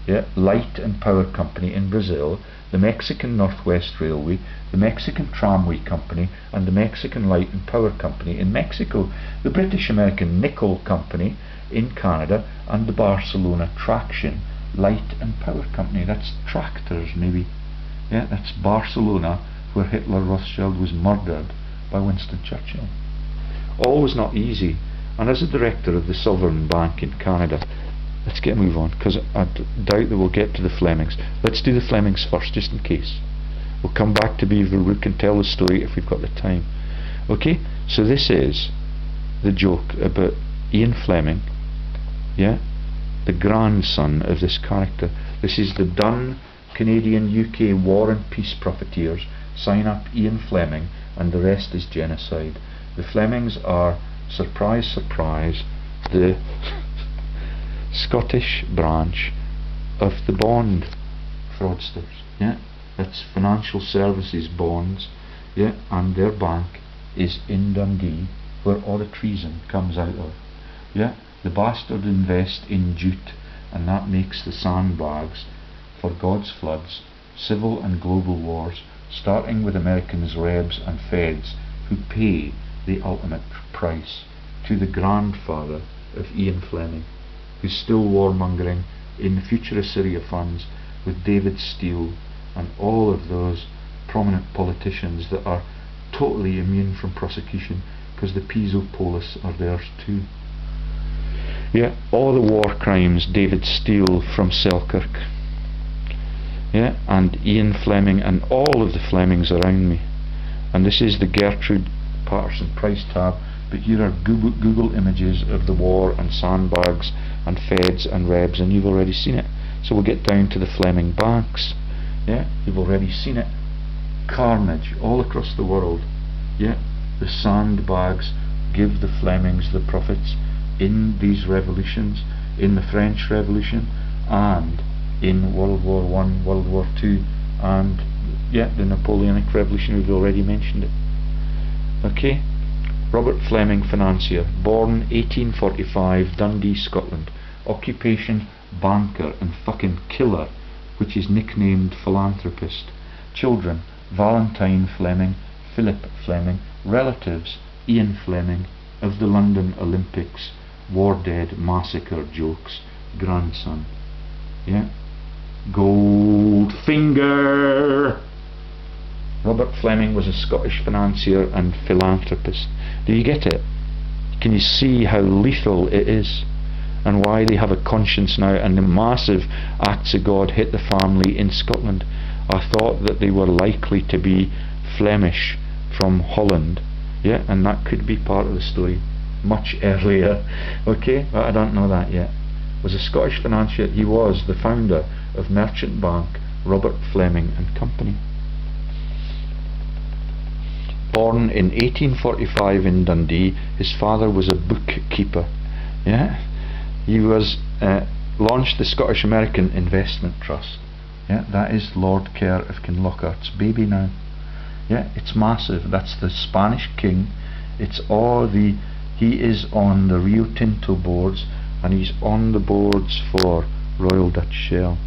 yeah, Light and Power Company in Brazil, the Mexican Northwest Railway, the Mexican Tramway Company, and the Mexican Light and Power Company in Mexico, the British-American Nickel Company in Canada, and the Barcelona Traction Light and Power Company. That's tractors, maybe. Yeah, that's Barcelona, where Hitler Rothschild was murdered by Winston Churchill. All was not easy, and as a director of the Sovereign Bank in Canada, let's get a move on, because I doubt that we'll get to the Flemings. Let's do the Flemings first, just in case. We'll come back to Beaverbrook and tell the story if we've got the time. Okay, so this is the joke about Ian Fleming, yeah, the grandson of this character. This is the Dunn Canadian UK War and Peace Profiteers sign up Ian Fleming and the rest is genocide. The Flemings are, surprise, surprise, the Scottish branch of the bond fraudsters. Yeah, that's financial services bonds. Yeah, and their bank is in Dundee, where all the treason comes out of. Yeah, the bastard invest in jute, and that makes the sandbags for God's floods, civil and global wars, starting with Americans, Rebs and Feds, who pay the ultimate price to the grandfather of Ian Fleming, who's still warmongering in the future Assyria funds with David Steele and all of those prominent politicians that are totally immune from prosecution because the Piso Polis are theirs too. Yeah, all the war crimes, David Steele from Selkirk. Yeah, and Ian Fleming and all of the Flemings around me. And this is the Gertrude Patterson price tab, but here are Google images of the war and sandbags and Feds and Rebs, and you've already seen it. So we'll get down to the Fleming banks. Yeah, you've already seen it. Carnage all across the world. Yeah, the sandbags give the Flemings the profits in these revolutions, in the French Revolution and in World War I, World War II, and yeah, the Napoleonic Revolution. We've already mentioned it. Okay, Robert Fleming, financier, born 1845, Dundee, Scotland. Occupation, banker and fucking killer, which is nicknamed philanthropist. Children, Valentine Fleming, Philip Fleming. Relatives, Ian Fleming of the London Olympics, war dead massacre jokes, grandson. Yeah, Goldfinger. Robert Fleming was a Scottish financier and philanthropist. Do you get it? Can you see how lethal it is, and why they have a conscience now, and the massive acts of God hit the family in Scotland? I thought that they were likely to be Flemish from Holland, yeah, and that could be part of the story much earlier. Okay, but I don't know that yet. Was a Scottish financier. He was the founder of Merchant Bank, Robert Fleming and Company. Born in 1845 in Dundee, his father was a bookkeeper. Yeah, he was launched the Scottish American Investment Trust. Yeah, that is Lord Kerr of Kinlochard's baby now. Yeah, it's massive. That's the Spanish king. It's all the. He is on the Rio Tinto boards, and he's on the boards for Royal Dutch Shell,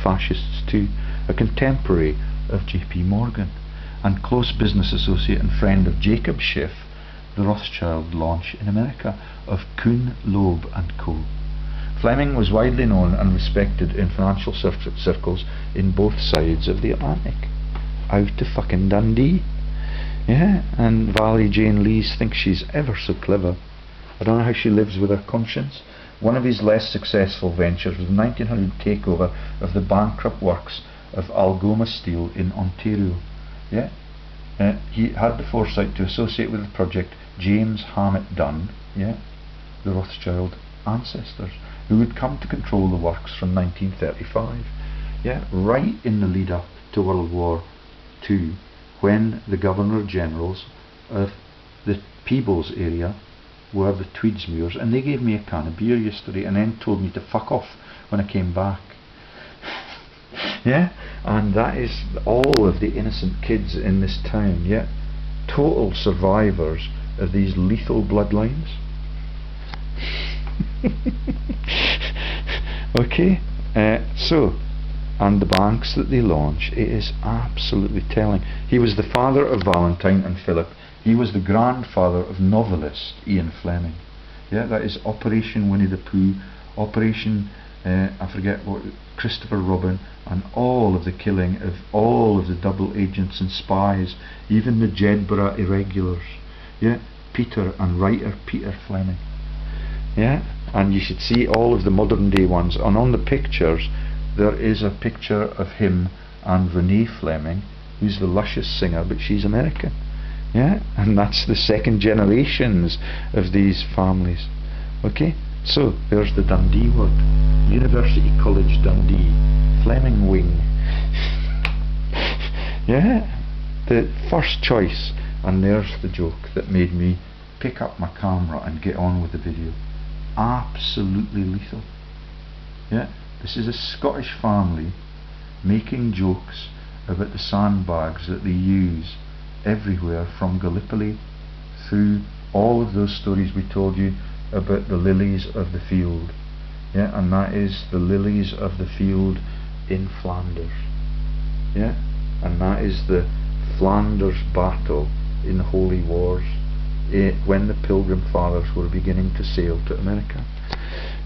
fascists too. A contemporary of J.P. Morgan, and close business associate and friend of Jacob Schiff, the Rothschild launch in America of Kuhn, Loeb and Co. Fleming was widely known and respected in financial circles in both sides of the Atlantic. Out to fucking Dundee. Yeah, and Valerie Jane Lees thinks she's ever so clever. I don't know how she lives with her conscience. One of his less successful ventures was the 1900 takeover of the bankrupt works of Algoma Steel in Ontario. Yeah, he had the foresight to associate with the project James Hammett Dunn, yeah, the Rothschild ancestors, who would come to control the works from 1935. Yeah, right in the lead up to World War II, when the Governor Generals of the Peebles area were the Tweedsmuirs, and they gave me a can of beer yesterday and then told me to fuck off when I came back. Yeah, and that is all of the innocent kids in this town. Yeah, total survivors of these lethal bloodlines. Okay, so, and the banks that they launch, it is absolutely telling. He was the father of Valentine and Philip. He was the grandfather of novelist Ian Fleming. Yeah, that is Operation Winnie the Pooh, Operation I forget what, Christopher Robin, and all of the killing of all of the double agents and spies, even the Jedburgh irregulars. Yeah, Peter and writer Peter Fleming. Yeah, and you should see all of the modern day ones, and on the pictures there is a picture of him and Renee Fleming, who's the luscious singer, but she's American. Yeah, and that's the second generations of these families. Okay, so there's the Dundee word. University College Dundee, Fleming Wing. Yeah, the first choice And there's the joke that made me pick up my camera and get on with the video. Absolutely lethal. Yeah, this is a Scottish family making jokes about the sandbags that they use everywhere, from Gallipoli through all of those stories we told you about the lilies of the field. Yeah, and that is the lilies of the field in Flanders. Yeah, and that is the Flanders battle in the Holy Wars, when the Pilgrim Fathers were beginning to sail to America.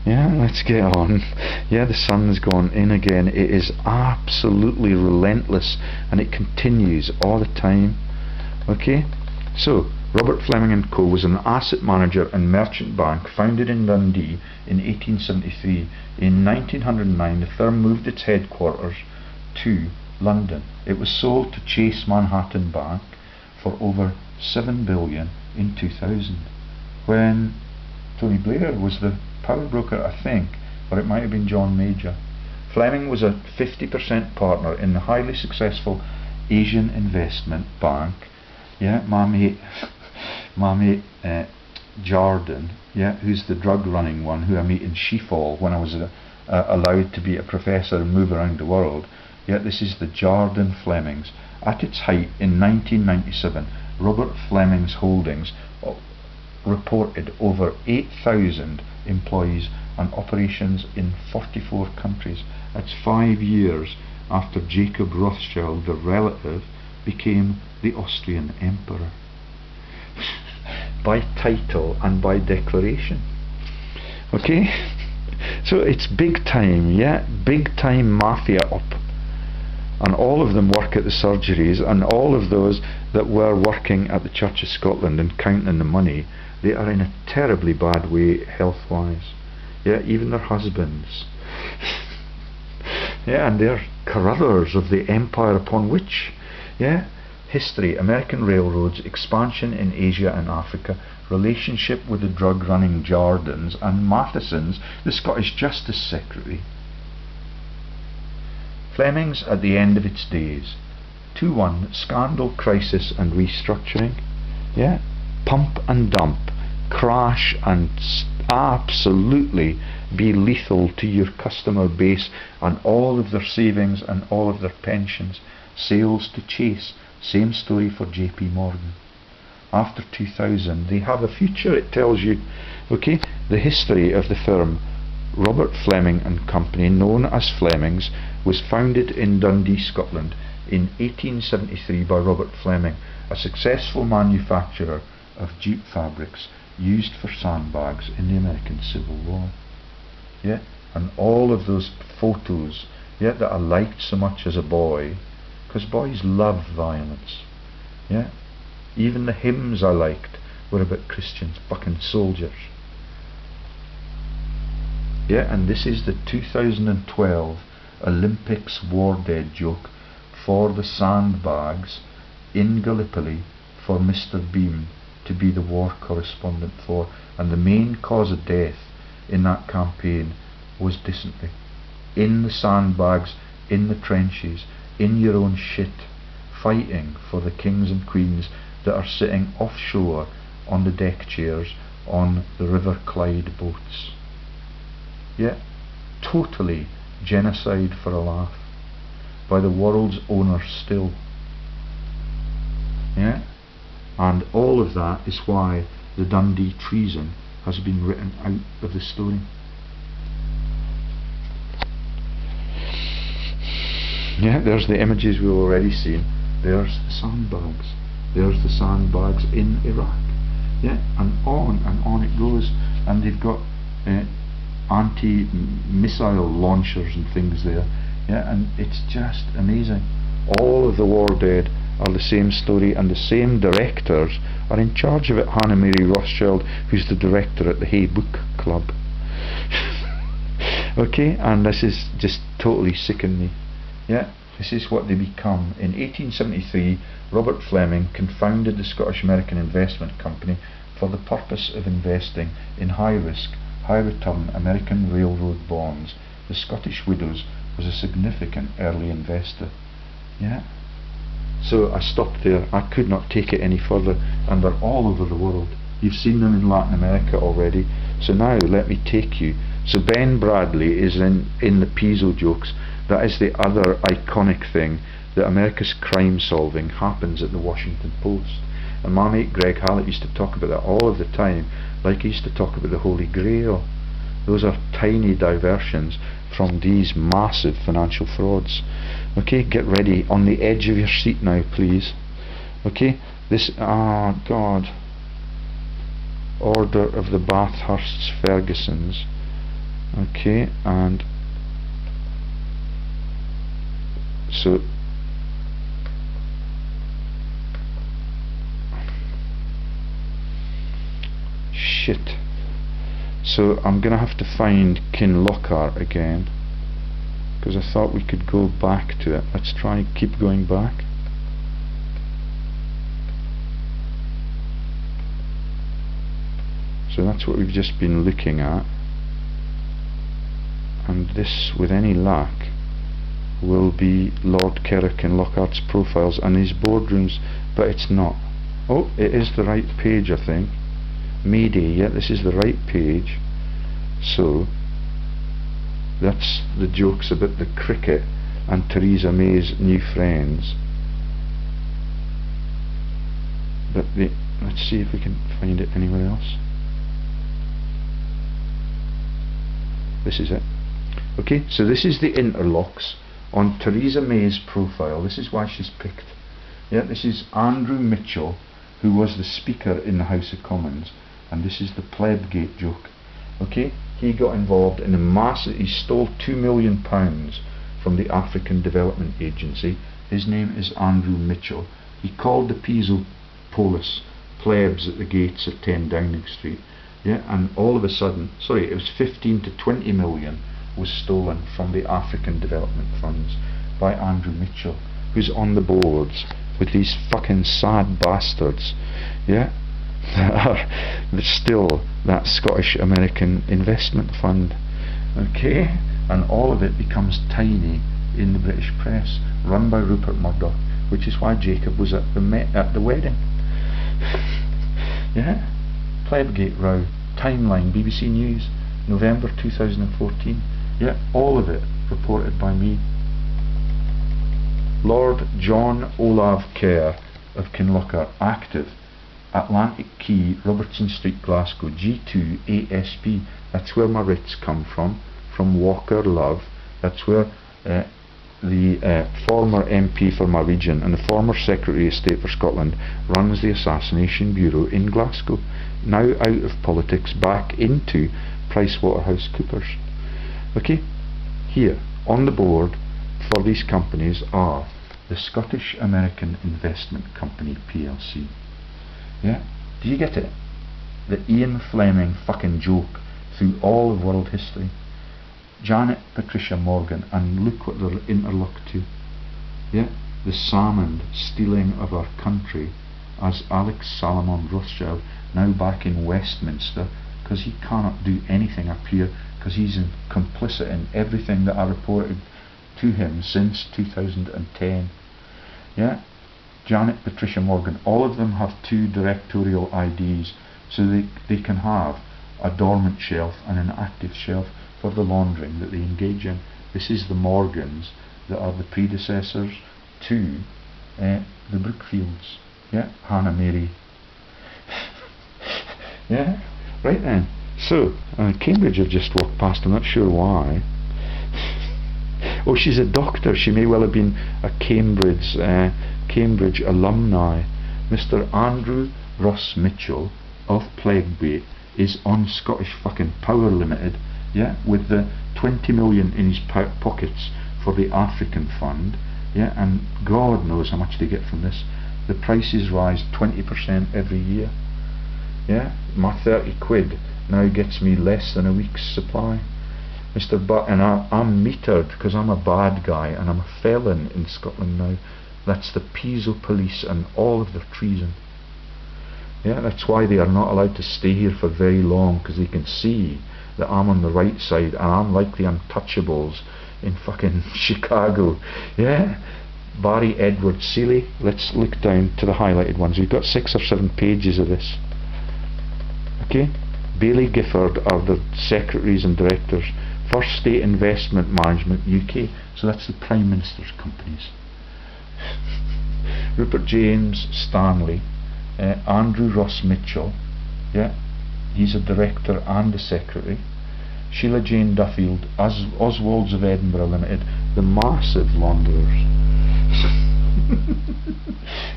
Yeah, let's get on. Yeah, the sun's gone in again. It is absolutely relentless, and it continues all the time. Okay, so Robert Fleming and Co. was an asset manager and merchant bank founded in Dundee in 1873. In 1909, the firm moved its headquarters to London. It was sold to Chase Manhattan Bank for over $7 billion in 2000, when Tony Blair was the power broker, I think, or it might have been John Major. Fleming was a 50% partner in the highly successful Asian Investment Bank. Yeah, my mate Jordan, yeah, who's the drug running one, who I met in Sheffield when I was allowed to be a professor and move around the world. Yeah, this is the Jordan Flemings. At its height in 1997, Robert Fleming's holdings reported over 8,000 employees and operations in 44 countries. That's 5 years after Jacob Rothschild, the relative, became the Austrian emperor. By title and by declaration. Okay? So it's big time, yeah? Big time mafia up. And all of them work at the surgeries, and all of those that were working at the Church of Scotland and counting the money, they are in a terribly bad way health-wise. Yeah, even their husbands. Yeah, and they're Carruthers of the empire upon which, yeah, history, American railroads, expansion in Asia and Africa, relationship with the drug-running Jordans, and Matheson's, the Scottish Justice Secretary. Fleming's at the end of its days. 2-1, scandal, crisis and restructuring. Yeah, pump and dump, crash and absolutely be lethal to your customer base and all of their savings and all of their pensions. Sales to Chase, same story for JP Morgan. After 2000, they have a future, it tells you. Okay, the history of the firm, Robert Fleming and Company, known as Fleming's, was founded in Dundee, Scotland in 1873 by Robert Fleming, a successful manufacturer of jute fabrics used for sandbags in the American Civil War. Yeah, and all of those photos, yeah, that I liked so much as a boy, because boys love violence. Yeah, even the hymns I liked were about Christian fucking soldiers. Yeah, and this is the 2012 Olympics war dead joke for the sandbags in Gallipoli for Mr. Beam to be the war correspondent for, and the main cause of death in that campaign was dysentery. In the sandbags, in the trenches, in your own shit, fighting for the kings and queens that are sitting offshore on the deck chairs on the River Clyde boats. Yeah, totally genocide for a laugh by the world's owners still. Yeah, and all of that is why the Dundee treason has been written out of the story. Yeah, there's the images we've already seen. There's the sandbags. There's the sandbags in Iraq. Yeah, and on it goes. And they've got anti-missile launchers and things there. Yeah, and it's just amazing. All of the war dead are the same story, and the same directors are in charge of it. Hannah Mary Rothschild, who's the director at the Hay Book Club. Okay, and this is just totally sickened me. Yeah, this is what they become. In 1873, Robert Fleming confounded the Scottish American Investment Company for the purpose of investing in high-risk, high-return American railroad bonds. The Scottish Widows was a significant early investor. Yeah, So I stopped there. I could not take it any further, and they're all over the world. You've seen them in Latin America already. So now let me take you. So Ben Bradley is in the Pizzo jokes. That is the other iconic thing, that America's crime solving happens at the Washington Post. And my mate Greg Hallett used to talk about that all of the time, like he used to talk about the Holy Grail. Those are tiny diversions from these massive financial frauds. Okay, get ready, on the edge of your seat now, please. Okay, this, God, Order of the Bathursts Fergusons. Okay, and so shit. So I'm gonna have to find Kinlochard again, because I thought we could go back to it. Let's try and keep going back. So that's what we've just been looking at, and this, with any luck, will be Lord Kerr of Kinlochard's profiles and his boardrooms, but it's not. Oh, it is the right page, I think. Mayday, yeah, this is the right page. So that's the jokes about the cricket and Theresa May's new friends. But let's see if we can find it anywhere else. This is it. Okay, so this is the interlocks on Theresa May's profile. This is why she's picked. Yeah, this is Andrew Mitchell, who was the Speaker in the House of Commons, and this is the PLEB gate joke. Okay, he got involved in a massive, he stole £2 million from the African Development Agency. His name is Andrew Mitchell. He called the Pizzo Polis plebs at the gates at 10 Downing Street. Yeah, and all of a sudden, sorry, it was 15 to 20 million was stolen from the African Development Funds by Andrew Mitchell, who's on the boards with these fucking sad bastards. Yeah, there's still that Scottish American Investment Fund. Okay, and all of it becomes tiny in the British press, run by Rupert Murdoch, which is why Jacob was at the wedding. Yeah, Plebgate row, timeline, BBC News, November 2014. Yeah, all of it reported by me. Lord John Olave Kerr of Kinlochard, active, Atlantic Quay, Robertson Street, Glasgow, G2 ASP. That's where my writs come from Walker Love. That's where the former MP for my region and the former Secretary of State for Scotland runs the Assassination Bureau in Glasgow, now out of politics, back into PricewaterhouseCoopers. Okay, here on the board for these companies are the Scottish American Investment Company PLC. Yeah, do you get it? The Ian Fleming fucking joke through all of world history. Janet Patricia Morgan, and look what they're interlocked to. Yeah, the salmon stealing of our country as Alex Salomon Rothschild, now back in Westminster, because he cannot do anything up here, because he's complicit in everything that I reported to him since 2010. Yeah, Janet Patricia Morgan, all of them have 2 directorial IDs, so they can have a dormant shelf and an active shelf for the laundering that they engage in. This is the Morgans that are the predecessors to the Brookfields. Yeah, Hannah Mary. Yeah, right then. So, Cambridge have just walked past, I'm not sure why. Oh, she's a doctor, she may well have been a Cambridge alumni. Mr. Andrew Ross Mitchell of Plebgate is on Scottish fucking Power Limited, yeah, with the 20 million in his pockets for the African Fund, yeah, and God knows how much they get from this. The prices rise 20% every year. Yeah, my 30 quid now gets me less than a week's supply. Mr. And I'm metered because I'm a bad guy and I'm a felon in Scotland now. That's the Pizzo police and all of their treason. Yeah, that's why they are not allowed to stay here for very long, because they can see that I'm on the right side and I'm like the untouchables in fucking Chicago. Yeah, Barry Edward Seeley. Let's look down to the highlighted ones. We've got 6 or 7 pages of this. Okay, Bailey Gifford are the secretaries and directors. First State Investment Management UK, so that's the Prime Minister's companies. Rupert James Stanley, Andrew Ross Mitchell, yeah, he's a director and a secretary. Sheila Jane Duffield, Oswalds of Edinburgh Limited, the massive launderers.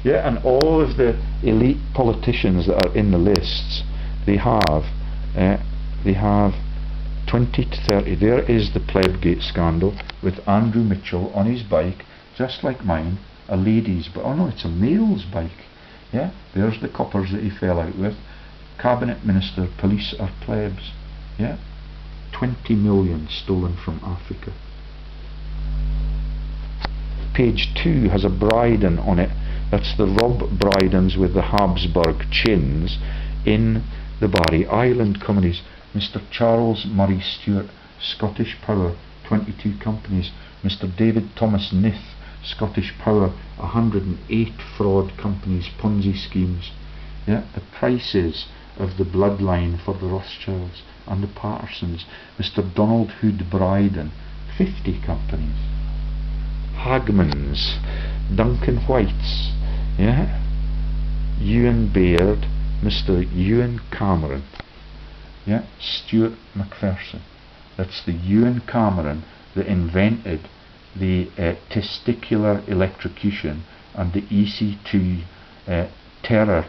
Yeah, and all of the elite politicians that are in the lists, they have 20 to 30. There is the Plebgate scandal with Andrew Mitchell on his bike, just like mine, a lady's, but oh no, it's a male's bike. Yeah, there's the coppers that he fell out with. Cabinet Minister, police are plebs. Yeah, 20 million stolen from Africa. Page 2 has a Bryden on it. That's the Rob Brydens with the Habsburg chins in the Barry Island companies. Mr. Charles Murray Stewart, Scottish Power, 22 companies. Mr. David Thomas Nith, Scottish Power, 108 fraud companies, Ponzi schemes. Yeah, the prices of the bloodline for the Rothschilds and the Pattersons. Mr. Donald Hood Bryden, 50 companies. Hagmans, Duncan Whites, yeah, Ewan Baird, Mr. Ewan Cameron, yeah, Stuart McPherson. That's the Ewan Cameron that invented the testicular electrocution and the EC2 terror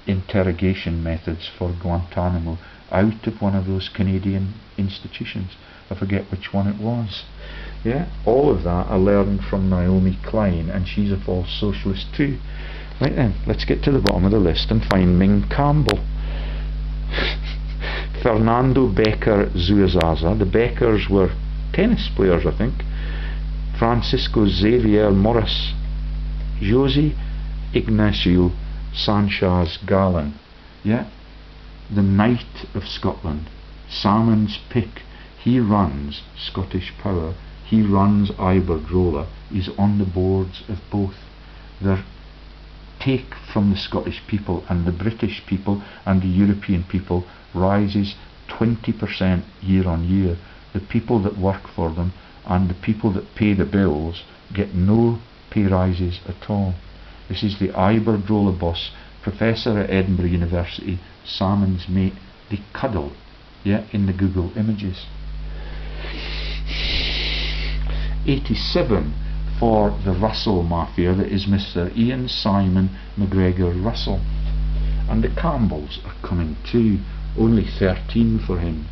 interrogation methods for Guantanamo out of one of those Canadian institutions. I forget which one it was. Yeah, all of that I learned from Naomi Klein, and she's a false socialist too. Right then, let's get to the bottom of the list and find Ming Campbell. Fernando Becker Zuazaza. The Beckers were tennis players, I think. Francisco Xavier Morris. Jose Ignacio Sanchez Gallen. Yeah, the Knight of Scotland. Salmon's Pick. He runs Scottish Power. He runs Iberdrola. He's on the boards of both. Their take from the Scottish people and the British people and the European people rises 20% year on year. The people that work for them and the people that pay the bills get no pay rises at all. This is the Iberdrola boss, professor at Edinburgh University, Salmon's mate. They cuddle, yeah, in the Google images. 87 for the Russell Mafia, that is Mr. Ian Simon McGregor Russell. And the Campbells are coming too, only 13 for him.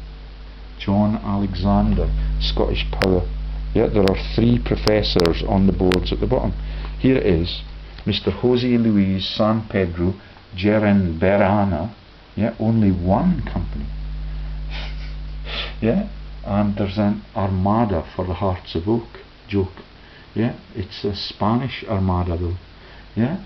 John Alexander, Scottish Power. Yeah, there are 3 professors on the boards at the bottom. Here it is, Mr. Jose Luis San Pedro Geren Berana. Yeah, only 1 company. Yeah, and there's an Armada for the Hearts of Oak joke. Yeah, it's a Spanish Armada though. Yeah,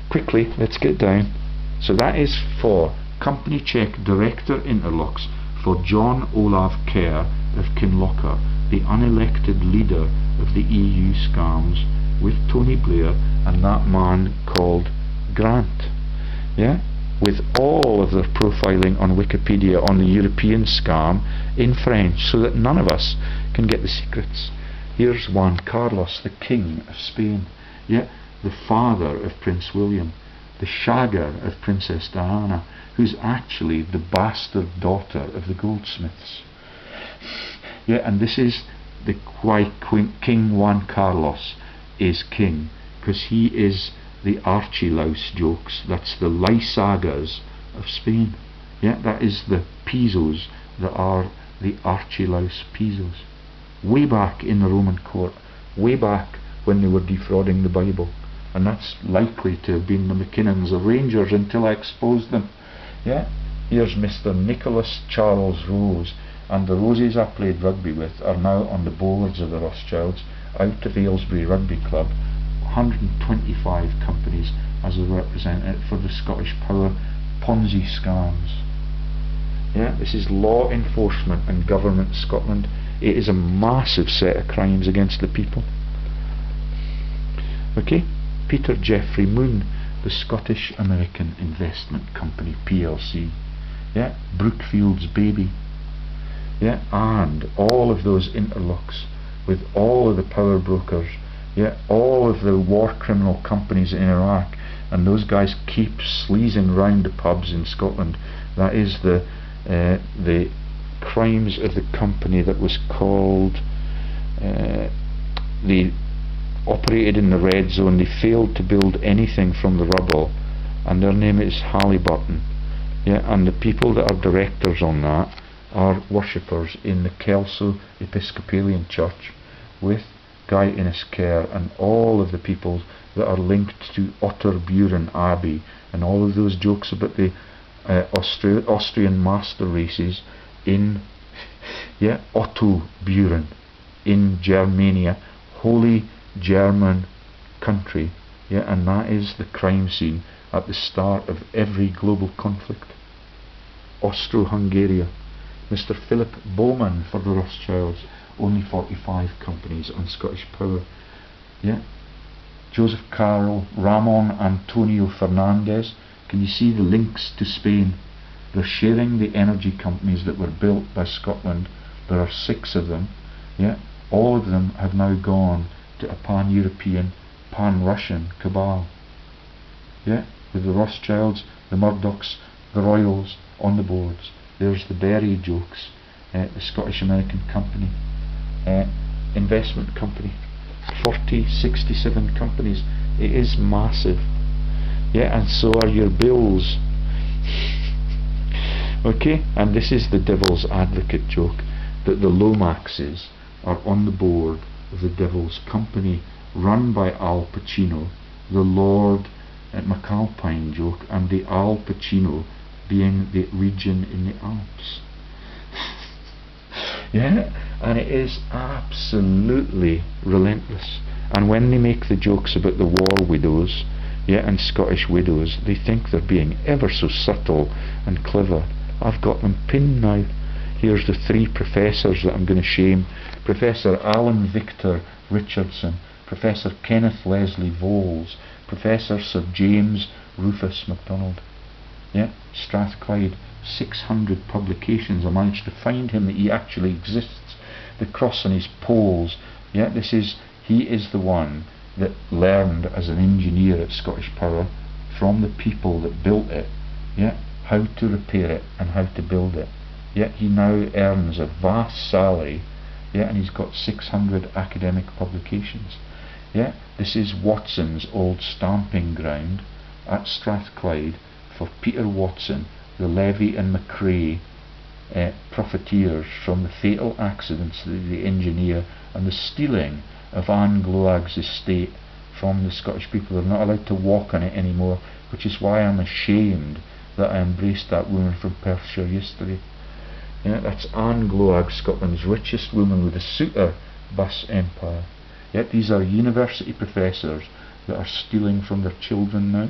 quickly, let's get down. So that is for company check director interlocks for John Olaf Kerr of Kinlochard, the unelected leader of the EU scams, with Tony Blair and that man called Grant. Yeah, with all of their profiling on Wikipedia on the European scam in French, so that none of us can get the secrets. Here's Juan Carlos, the King of Spain. Yeah, the father of Prince William, the shagger of Princess Diana, who's actually the bastard daughter of the goldsmiths. Yeah, and this is the why King Juan Carlos is king, because he is the Archie Louse jokes. That's the Lysagas of Spain. Yeah, that is the Pisos that are the Archie Louse Pisos. Way back in the Roman court, way back when they were defrauding the Bible, and that's likely to have been the McKinnons of Rangers until I exposed them. Yeah, here's Mr. Nicholas Charles Rose, and the Roses I played rugby with are now on the boards of the Rothschilds, out of Aylesbury Rugby Club. 125 companies as a representative for the Scottish Power Ponzi scams. Yeah, this is law enforcement and government Scotland. It is a massive set of crimes against the people. Okay, Peter Jeffrey Moon, the Scottish American Investment Company PLC. Yeah, Brookfield's baby. Yeah, and all of those interlocks with all of the power brokers. Yeah, all of the war criminal companies in Iraq, and those guys keep sleazing round the pubs in Scotland. That is the crimes of the company that was called. They operated in the red zone. They failed to build anything from the rubble, and their name is Halliburton. Yeah, and the people that are directors on that are worshippers in the Kelso Episcopalian Church, with Guy Innes Kerr and all of the people that are linked to Otterburen Abbey, and all of those jokes about the Austrian master races in Ottoburen in Germania, holy German country. Yeah, and that is the crime scene at the start of every global conflict. Austro-Hungary. Mr. Philip Bowman for the Rothschilds, only 45 companies on Scottish Power. Yeah, Joseph Carroll, Ramon Antonio Fernandez. Can you see the links to Spain? They're sharing the energy companies that were built by Scotland. There are 6 of them. Yeah, all of them have now gone to a pan-European, pan-Russian cabal. Yeah, with the Rothschilds, the Murdochs, the Royals on the boards. There's the Berry jokes, the Scottish American Company, investment company, 67 companies. It is massive. Yeah, and so are your bills. Okay, and this is the devil's advocate joke, that the Lomaxes are on the board of the devil's company, run by Al Pacino, the Lord McAlpine joke, and the Al Pacino being the region in the Alps. Yeah, and it is absolutely relentless. And when they make the jokes about the war widows, yeah, and Scottish widows, they think they're being ever so subtle and clever. I've got them pinned now. Here's the 3 professors that I'm going to shame. Professor Alan Victor Richardson, Professor Kenneth Leslie Voles, Professor Sir James Rufus MacDonald. Yeah, Strathclyde, 600 publications. I managed to find him, that he actually exists. The cross on his poles. Yeah, he is the one that learned as an engineer at Scottish Power from the people that built it. Yeah, how to repair it and how to build it. Yeah, he now earns a vast salary. Yeah, and he's got 600 academic publications. Yeah, this is Watson's old stamping ground at Strathclyde for Peter Watson, the Levy and McRae profiteers from the fatal accidents of the engineer and the stealing of Anglo's estate from the Scottish people. They're not allowed to walk on it anymore, which is why I'm ashamed that I embraced that woman from Perthshire yesterday. Yeah, that's Anglo, Scotland's richest woman with a suitor bus empire. Yet these are university professors that are stealing from their children now.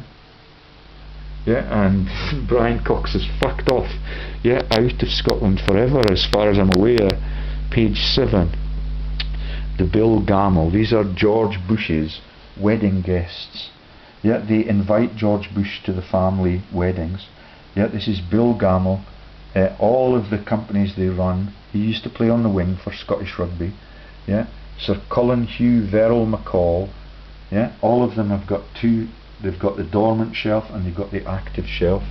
Yeah, and Brian Cox is fucked off. Yeah, out of Scotland forever, as far as I'm aware. Page 7. The Bill Gamble. These are George Bush's wedding guests. Yeah, they invite George Bush to the family weddings. Yeah, this is Bill Gamble. All of the companies they run. He used to play on the wing for Scottish Rugby. Yeah, Sir Colin Hugh Verrill McCall. Yeah, all of them have got 2. They've got the dormant shelf and they've got the active shelf.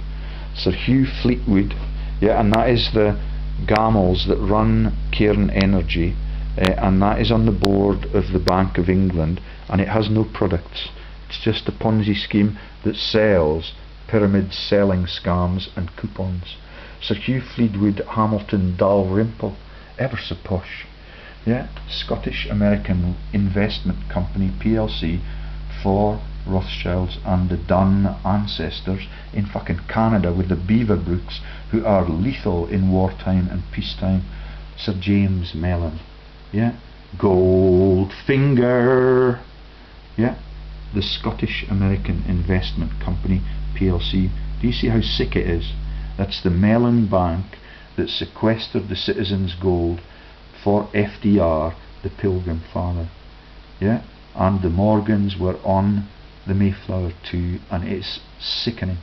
Sir Hugh Fleetwood. Yeah, and that is the Gamels that run Cairn Energy, and that is on the board of the Bank of England, and it has no products. It's just a Ponzi scheme that sells pyramid selling scams and coupons. Sir Hugh Fleetwood, Hamilton Dalrymple, ever so posh. Yeah, Scottish American Investment Company PLC for Rothschilds and the Dunn ancestors in fucking Canada with the Beaverbrooks, who are lethal in wartime and peacetime. Sir James Melon. Yeah, Goldfinger. Yeah, the Scottish American Investment Company PLC. Do you see how sick it is? That's the Melon Bank that sequestered the citizens' gold for FDR, the Pilgrim Father. Yeah, and the Morgans were on the Mayflower too, and it's sickening.